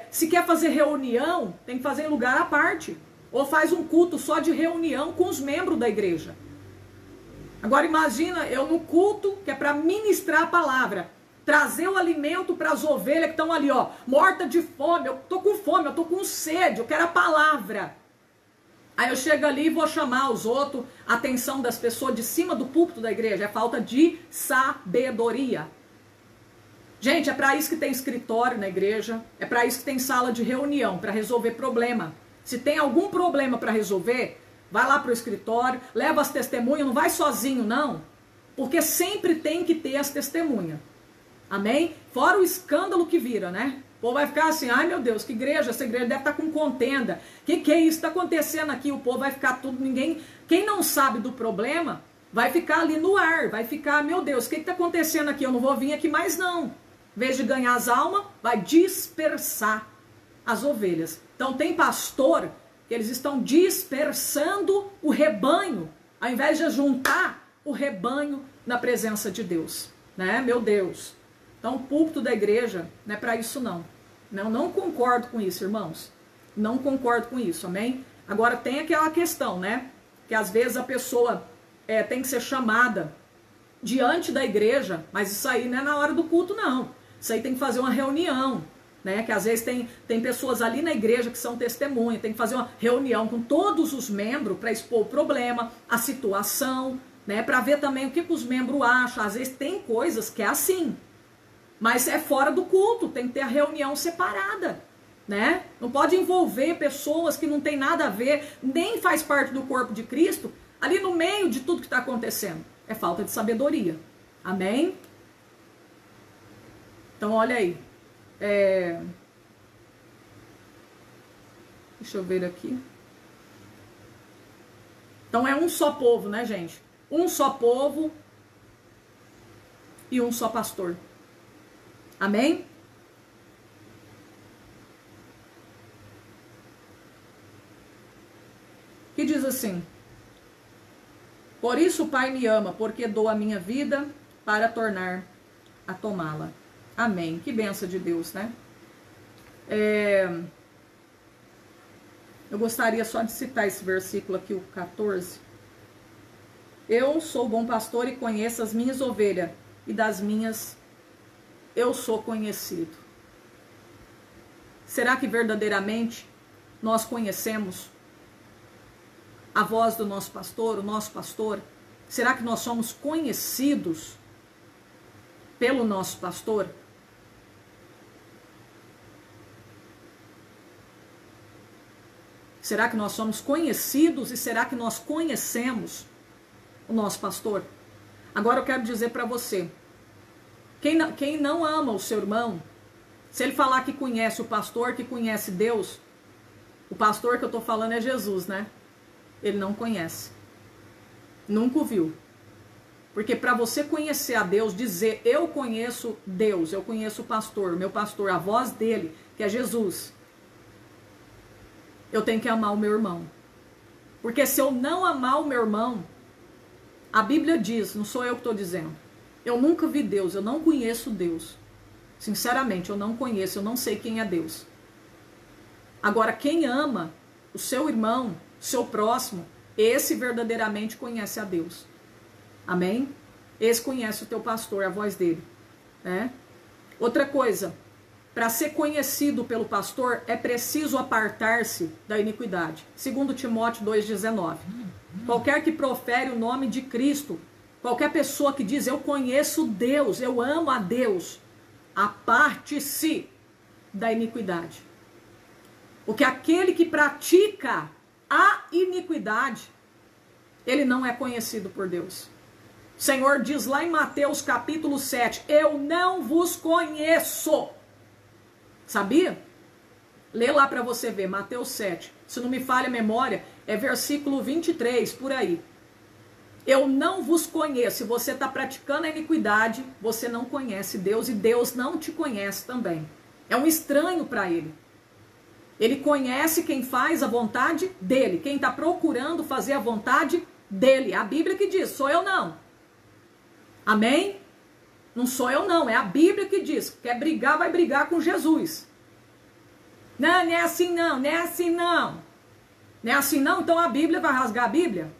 S1: se quer fazer reunião, tem que fazer em lugar à parte. Ou faz um culto só de reunião com os membros da igreja. Agora imagina eu no culto, que é para ministrar a palavra, trazer o alimento para as ovelhas que estão ali, ó, morta de fome, eu tô com fome, eu tô com sede, eu quero a palavra. Aí eu chego ali e vou chamar os outros, a atenção das pessoas de cima do púlpito da igreja, é falta de sabedoria. Gente, é para isso que tem escritório na igreja, é para isso que tem sala de reunião, para resolver problema. Se tem algum problema para resolver, vai lá para o escritório, leva as testemunhas, não vai sozinho não, porque sempre tem que ter as testemunhas. Amém? Fora o escândalo que vira, né? O povo vai ficar assim, ai meu Deus, que igreja, essa igreja deve estar com contenda. Que é isso? Está acontecendo aqui, o povo vai ficar tudo, ninguém, quem não sabe do problema, vai ficar ali no ar, vai ficar, meu Deus, o que está acontecendo aqui? Eu não vou vir aqui mais não. Em vez de ganhar as almas, vai dispersar as ovelhas. Então tem pastor que eles estão dispersando o rebanho, ao invés de juntar o rebanho na presença de Deus, né? Meu Deus. Então o púlpito da igreja não é para isso não. Não concordo com isso, irmãos. Não concordo com isso, amém? Agora tem aquela questão, né? Que às vezes a pessoa tem que ser chamada diante da igreja, mas isso aí não é na hora do culto não. Isso aí tem que fazer uma reunião, né? Que às vezes tem pessoas ali na igreja que são testemunhas, tem que fazer uma reunião com todos os membros para expor o problema, a situação, né? Para ver também o que os membros acham. Às vezes tem coisas que é assim. Mas é fora do culto, tem que ter a reunião separada, né? Não pode envolver pessoas que não tem nada a ver, nem faz parte do corpo de Cristo, ali no meio de tudo que está acontecendo. É falta de sabedoria. Amém? Então, olha aí. Deixa eu ver aqui. Então, é um só povo, né, gente? Um só povo e um só pastor. Amém? Que diz assim: por isso o Pai me ama, porque dou a minha vida para tornar a tomá-la. Amém. Que benção de Deus, né? Eu gostaria só de citar esse versículo aqui, o 14. Eu sou o bom pastor e conheço as minhas ovelhas, e das minhas eu sou conhecido. Será que verdadeiramente nós conhecemos a voz do nosso pastor, o nosso pastor? Será que nós somos conhecidos pelo nosso pastor? Será que nós somos conhecidos e será que nós conhecemos o nosso pastor? Agora eu quero dizer para você, quem não ama o seu irmão, se ele falar que conhece o pastor, que conhece Deus, o pastor que eu estou falando é Jesus, né? Ele não conhece. Nunca o viu. Porque para você conhecer a Deus, dizer eu conheço Deus, eu conheço o pastor, meu pastor, a voz dele, que é Jesus, eu tenho que amar o meu irmão. Porque se eu não amar o meu irmão, a Bíblia diz, não sou eu que estou dizendo, eu nunca vi Deus, eu não conheço Deus. Sinceramente, eu não conheço, eu não sei quem é Deus. Agora, quem ama o seu irmão, o seu próximo, esse verdadeiramente conhece a Deus. Amém? Esse conhece o teu pastor, a voz dele, né? Outra coisa, para ser conhecido pelo pastor, é preciso apartar-se da iniquidade. 2 Timóteo 2,19. Qualquer que profere o nome de Cristo, qualquer pessoa que diz eu conheço Deus, eu amo a Deus, aparte-se da iniquidade. Porque aquele que pratica a iniquidade, ele não é conhecido por Deus. O Senhor diz lá em Mateus capítulo 7, eu não vos conheço. Sabia? Lê lá para você ver, Mateus 7. Se não me falha a memória, é versículo 23, por aí. Eu não vos conheço. Se você está praticando a iniquidade, você não conhece Deus e Deus não te conhece também. É um estranho para ele. Ele conhece quem faz a vontade dele, quem está procurando fazer a vontade dele. A Bíblia que diz, sou eu não. Amém? Não sou eu não, é a Bíblia que diz. Quer brigar, vai brigar com Jesus. Não, não é assim não, não é assim não. Não é assim não, então a Bíblia vai rasgar a Bíblia?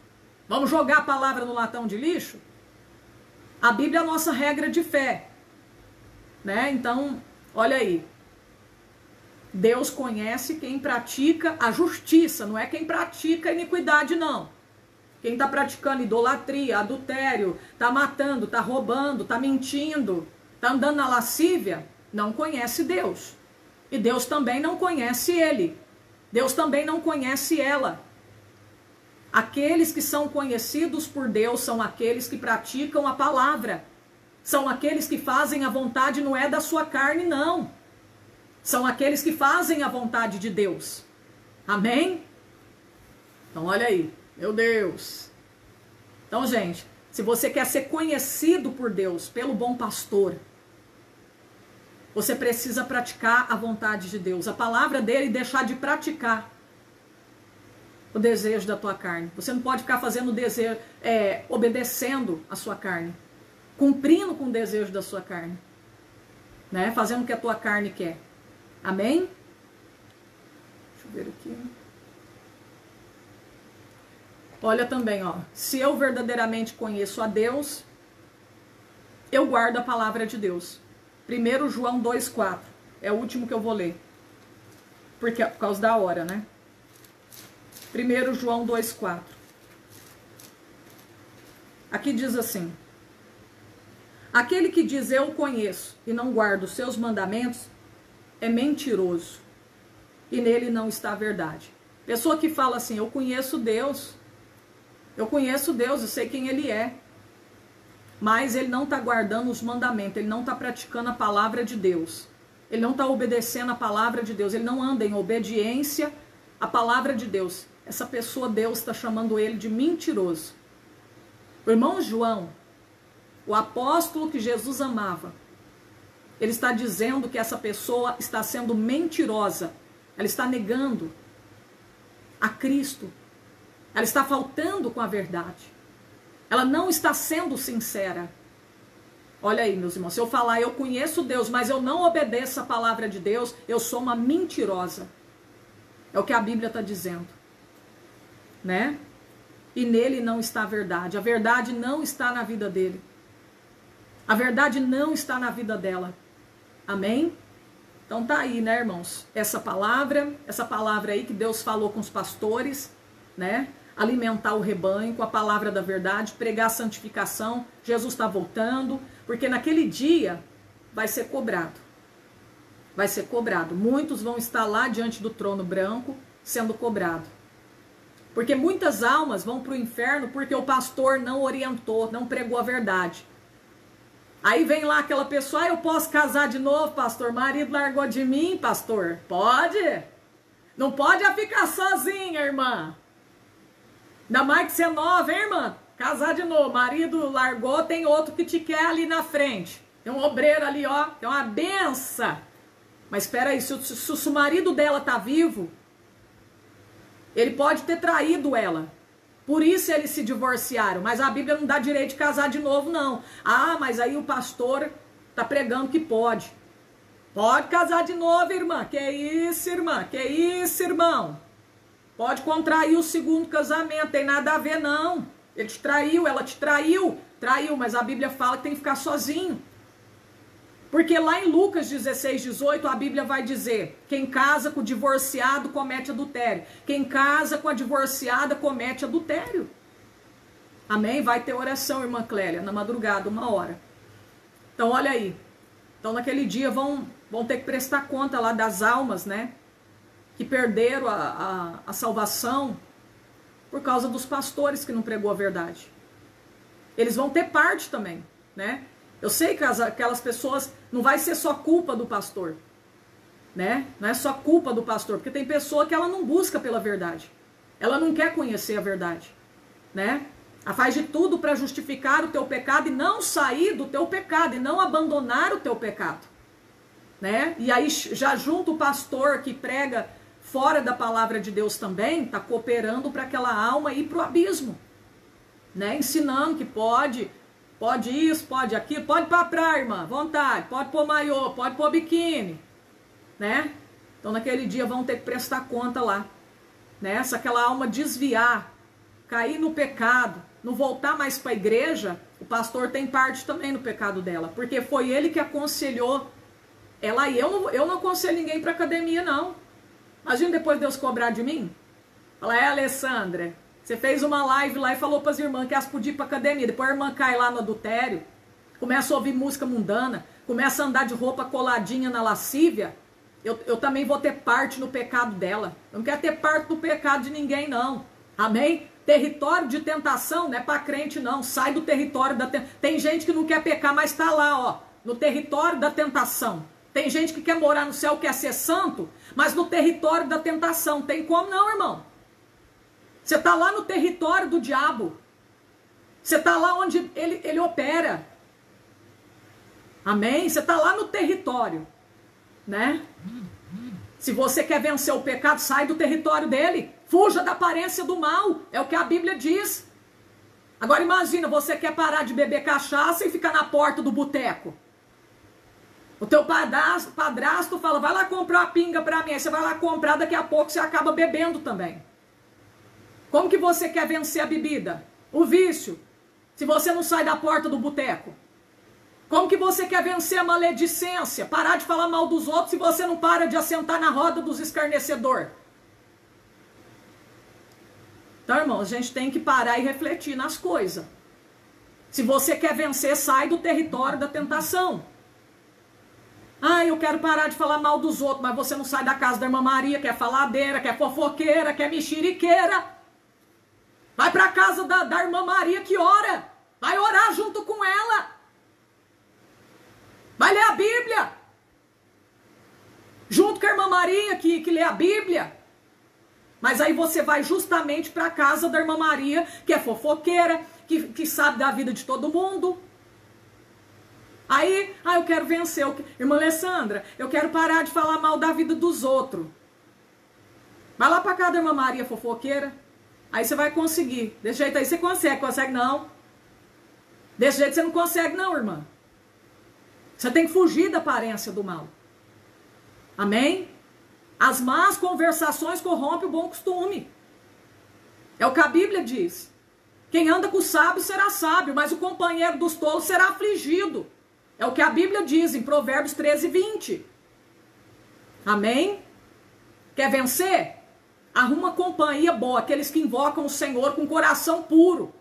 S1: Vamos jogar a palavra no latão de lixo? A Bíblia é a nossa regra de fé. Né? Então, olha aí. Deus conhece quem pratica a justiça, não é quem pratica a iniquidade, não. Quem está praticando idolatria, adultério, está matando, está roubando, está mentindo, está andando na lascívia, não conhece Deus. E Deus também não conhece ele. Deus também não conhece ela. Aqueles que são conhecidos por Deus são aqueles que praticam a palavra. São aqueles que fazem a vontade, não é da sua carne, não. São aqueles que fazem a vontade de Deus. Amém? Então, olha aí. Meu Deus. Então, gente, se você quer ser conhecido por Deus, pelo bom pastor, você precisa praticar a vontade de Deus, a palavra dele, e deixar de praticar o desejo da tua carne. Você não pode ficar fazendo o desejo, obedecendo a sua carne, cumprindo com o desejo da sua carne, né? Fazendo o que a tua carne quer. Amém? Deixa eu ver aqui. Olha também, ó. Se eu verdadeiramente conheço a Deus, eu guardo a palavra de Deus. 1 João 2,4. É o último que eu vou ler. Por causa da hora, né? 1 João 2,4. Aqui diz assim: Aquele que diz eu o conheço e não guarda os seus mandamentos é mentiroso, e nele não está a verdade. Pessoa que fala assim, eu conheço Deus, eu sei quem ele é, mas ele não está guardando os mandamentos, ele não está praticando a palavra de Deus, ele não está obedecendo a palavra de Deus, ele não anda em obediência à palavra de Deus. Essa pessoa, Deus está chamando ele de mentiroso. O irmão João, o apóstolo que Jesus amava, ele está dizendo que essa pessoa está sendo mentirosa, ela está negando a Cristo, ela está faltando com a verdade, ela não está sendo sincera. Olha aí, meus irmãos, se eu falar eu conheço Deus, mas eu não obedeço a palavra de Deus, eu sou uma mentirosa. É o que a Bíblia está dizendo, né? E nele não está a verdade não está na vida dele, a verdade não está na vida dela. Amém? Então tá aí, né, irmãos? Essa palavra aí que Deus falou com os pastores, né? Alimentar o rebanho com a palavra da verdade, pregar a santificação. Jesus está voltando, porque naquele dia vai ser cobrado. Vai ser cobrado. Muitos vão estar lá diante do trono branco sendo cobrado. Porque muitas almas vão para o inferno porque o pastor não orientou, não pregou a verdade. Aí vem lá aquela pessoa, eu posso casar de novo, pastor? Marido largou de mim, pastor? Pode? Não pode ficar sozinha, irmã. Ainda mais que você é nova, hein, irmã? Casar de novo, marido largou, tem outro que te quer ali na frente. Tem um obreiro ali, ó, tem uma benção. Mas espera aí, se o marido dela tá vivo, ele pode ter traído ela. Por isso eles se divorciaram, mas a Bíblia não dá direito de casar de novo, não. Ah, mas aí o pastor tá pregando que pode. Pode casar de novo, irmã. Que isso, irmã? Que isso, irmão? Pode contrair o segundo casamento, tem nada a ver, não. Ele te traiu, ela te traiu. Traiu, mas a Bíblia fala que tem que ficar sozinho. Porque lá em Lucas 16, 18, a Bíblia vai dizer, quem casa com o divorciado comete adultério. Quem casa com a divorciada comete adultério. Amém? Vai ter oração, irmã Clélia, na madrugada, 1h. Então, olha aí. Então, naquele dia vão ter que prestar conta lá das almas, né? Que perderam a salvação por causa dos pastores que não pregou a verdade. Eles vão ter parte também, né? Eu sei que aquelas pessoas, não vai ser só culpa do pastor, né? Não é só culpa do pastor, porque tem pessoa que ela não busca pela verdade. Ela não quer conhecer a verdade, né? Ela faz de tudo para justificar o teu pecado e não sair do teu pecado, e não abandonar o teu pecado, né? E aí já junto o pastor que prega fora da palavra de Deus também, está cooperando para aquela alma ir para o abismo, né? Ensinando que pode isso, pode aquilo, pode ir para a praia, irmã, vontade, pode pôr maiô, pode pôr biquíni, né? Então naquele dia vão ter que prestar conta lá, né? Se aquela alma desviar, cair no pecado, não voltar mais para a igreja, o pastor tem parte também no pecado dela, porque foi ele que aconselhou ela. E eu não aconselho ninguém para academia, não. Imagina depois Deus cobrar de mim. Fala, Alessandra, você fez uma live lá e falou para as irmãs que elas podiam ir para academia. Depois a irmã cai lá no adultério, começa a ouvir música mundana, começa a andar de roupa coladinha na lascívia. Eu também vou ter parte no pecado dela. Eu não quero ter parte do pecado de ninguém, não. Amém? Território de tentação não é para crente, não. Sai do território da tentação. Tem gente que não quer pecar, mas está lá, ó, no território da tentação. Tem gente que quer morar no céu, quer ser santo, mas no território da tentação. Tem como não, irmão? Você está lá no território do diabo. Você está lá onde ele opera. Amém? Você está lá no território, né? Se você quer vencer o pecado, sai do território dele. Fuja da aparência do mal. É o que a Bíblia diz. Agora imagina, você quer parar de beber cachaça e ficar na porta do boteco. O teu padrasto fala, vai lá comprar uma pinga para mim. Aí você vai lá comprar, daqui a pouco você acaba bebendo também. Como que você quer vencer a bebida? O vício. Se você não sai da porta do boteco. Como que você quer vencer a maledicência? Parar de falar mal dos outros se você não para de assentar na roda dos escarnecedores. Então, irmãos, a gente tem que parar e refletir nas coisas. Se você quer vencer, sai do território da tentação. Ah, eu quero parar de falar mal dos outros, mas você não sai da casa da irmã Maria, que é faladeira, que é fofoqueira, que é mexeriqueira. Vai para a casa da irmã Maria que ora. Vai orar junto com ela. Vai ler a Bíblia. Junto com a irmã Maria que lê a Bíblia. Mas aí você vai justamente para a casa da irmã Maria, que é fofoqueira, que sabe da vida de todo mundo. Aí, eu quero vencer. Irmã Alessandra, eu quero parar de falar mal da vida dos outros. Vai lá para casa da irmã Maria fofoqueira. Aí você vai conseguir. Desse jeito aí você consegue. Consegue não? Desse jeito você não consegue não, irmã. Você tem que fugir da aparência do mal. Amém? As más conversações corrompem o bom costume. É o que a Bíblia diz. Quem anda com o sábio será sábio, mas o companheiro dos tolos será afligido. É o que a Bíblia diz em Provérbios 13:20. Amém? Quer vencer? Arruma uma companhia boa, aqueles que invocam o Senhor com coração puro.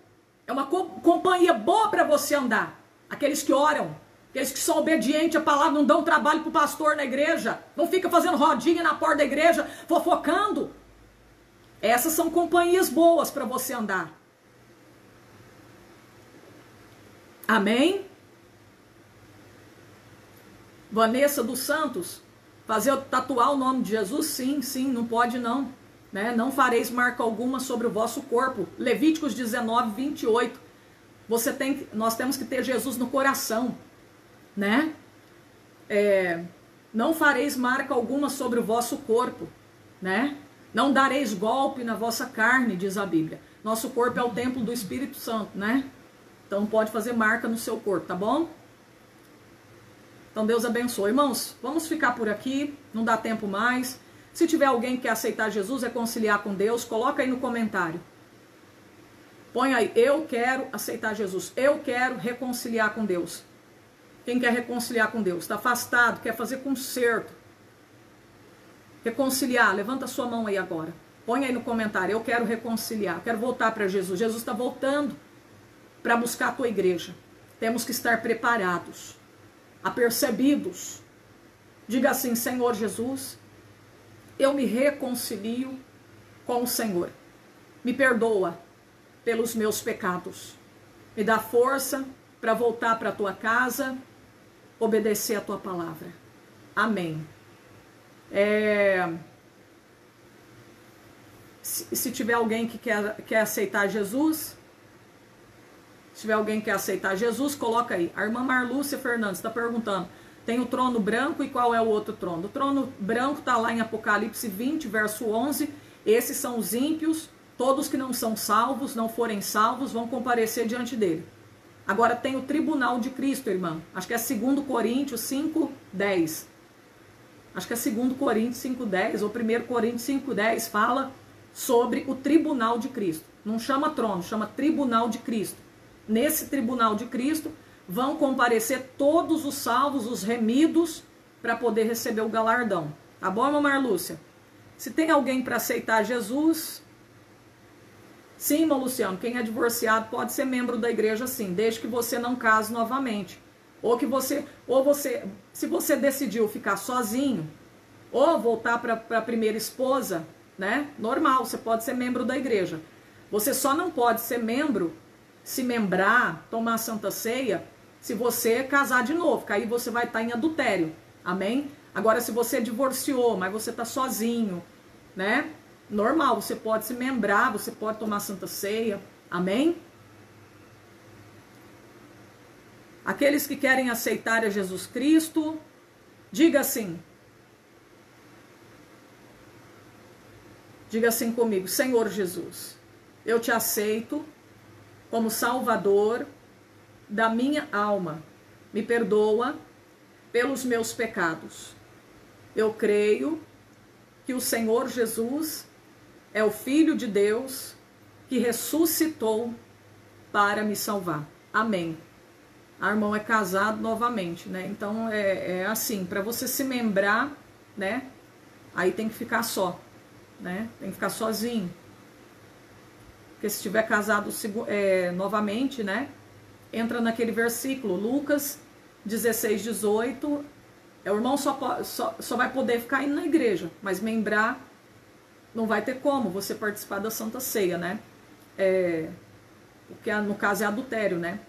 S1: É uma companhia boa para você andar. Aqueles que oram, aqueles que são obedientes à palavra, não dão trabalho para o pastor na igreja, não fica fazendo rodinha na porta da igreja, fofocando. Essas são companhias boas para você andar. Amém? Vanessa dos Santos, tatuar o nome de Jesus? Sim, não pode não. Né? Não fareis marca alguma sobre o vosso corpo. Levíticos 19:28. Nós temos que ter Jesus no coração. Né? Não fareis marca alguma sobre o vosso corpo. Né? Não dareis golpe na vossa carne, diz a Bíblia. Nosso corpo é o templo do Espírito Santo, né? Então pode fazer marca no seu corpo, tá bom? Então Deus abençoe. Irmãos, vamos ficar por aqui, não dá tempo mais. Se tiver alguém que quer aceitar Jesus, reconciliar com Deus, coloca aí no comentário. Põe aí, eu quero aceitar Jesus, eu quero reconciliar com Deus. Quem quer reconciliar com Deus? Está afastado, quer fazer conserto. Reconciliar, levanta sua mão aí agora. Põe aí no comentário, eu quero reconciliar, quero voltar para Jesus. Jesus está voltando para buscar a tua igreja. Temos que estar preparados, apercebidos. Diga assim, Senhor Jesus, eu me reconcilio com o Senhor. Me perdoa pelos meus pecados. Me dá força para voltar para a tua casa, obedecer a tua palavra. Amém. Se tiver alguém que quer aceitar Jesus, se tiver alguém que quer aceitar Jesus, coloca aí. A irmã Marlúcia Fernandes está perguntando, tem o trono branco e qual é o outro trono? O trono branco está lá em Apocalipse 20, verso 11. Esses são os ímpios, todos que não são salvos, não forem salvos, vão comparecer diante dele. Agora tem o tribunal de Cristo, irmã. Acho que é 2 Coríntios 5:10. Acho que é 2 Coríntios 5:10 ou 1 Coríntios 5:10 fala sobre o tribunal de Cristo. Não chama trono, chama tribunal de Cristo. Nesse tribunal de Cristo vão comparecer todos os salvos, os remidos, para poder receber o galardão. Tá bom, irmã Marlúcia? Se tem alguém para aceitar Jesus... Sim, irmão Luciano, quem é divorciado pode ser membro da igreja sim, desde que você não case novamente. Se você decidiu ficar sozinho, ou voltar para a primeira esposa, né? Normal, você pode ser membro da igreja. Você só não pode ser membro, se membrar, tomar Santa Ceia, se você casar de novo, que aí você vai estar em adultério. Amém? Agora, se você divorciou, mas você está sozinho, né? Normal, você pode se membrar, você pode tomar Santa Ceia. Amém? Aqueles que querem aceitar a Jesus Cristo, diga assim. Diga assim comigo, Senhor Jesus, eu te aceito como Salvador da minha alma. Me perdoa pelos meus pecados. Eu creio que o Senhor Jesus é o Filho de Deus que ressuscitou para me salvar. Amém. A irmã é casado novamente, né? Então é assim, para você se membrar, né? Aí tem que ficar só, né? Tem que ficar sozinho. Porque se estiver casado novamente, né? entra naquele versículo, Lucas 16, 18. O irmão só vai poder ficar indo na igreja, mas membrar não vai ter como você participar da Santa Ceia, né? Porque no caso é adultério, né?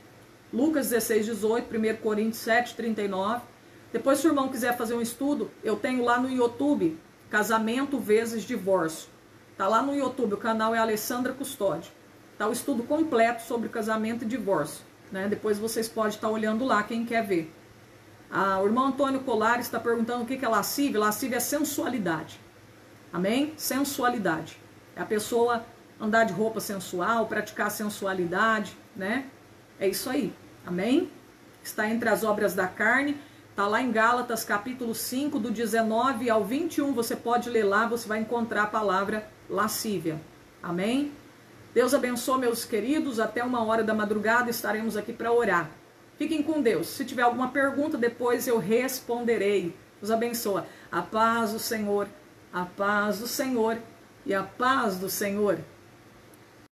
S1: Lucas 16, 18, 1 Coríntios 7, 39. Depois, se o irmão quiser fazer um estudo, eu tenho lá no YouTube, Casamento vezes Divórcio. Tá lá no YouTube, o canal é Alessandra Custódio. Tá o estudo completo sobre casamento e divórcio, né? Depois vocês podem estar olhando lá, quem quer ver. O irmão Antônio Colares está perguntando o que é lascívia. Lascívia é sensualidade. Amém? Sensualidade. É a pessoa andar de roupa sensual, praticar sensualidade, né? É isso aí. Amém? Está entre as obras da carne. Está lá em Gálatas, capítulo 5, do 19 ao 21. Você pode ler lá, você vai encontrar a palavra lascívia. Amém? Deus abençoe, meus queridos. Até 1h da madrugada estaremos aqui para orar. Fiquem com Deus. Se tiver alguma pergunta, depois eu responderei. Deus abençoe. A paz do Senhor, a paz do Senhor e a paz do Senhor.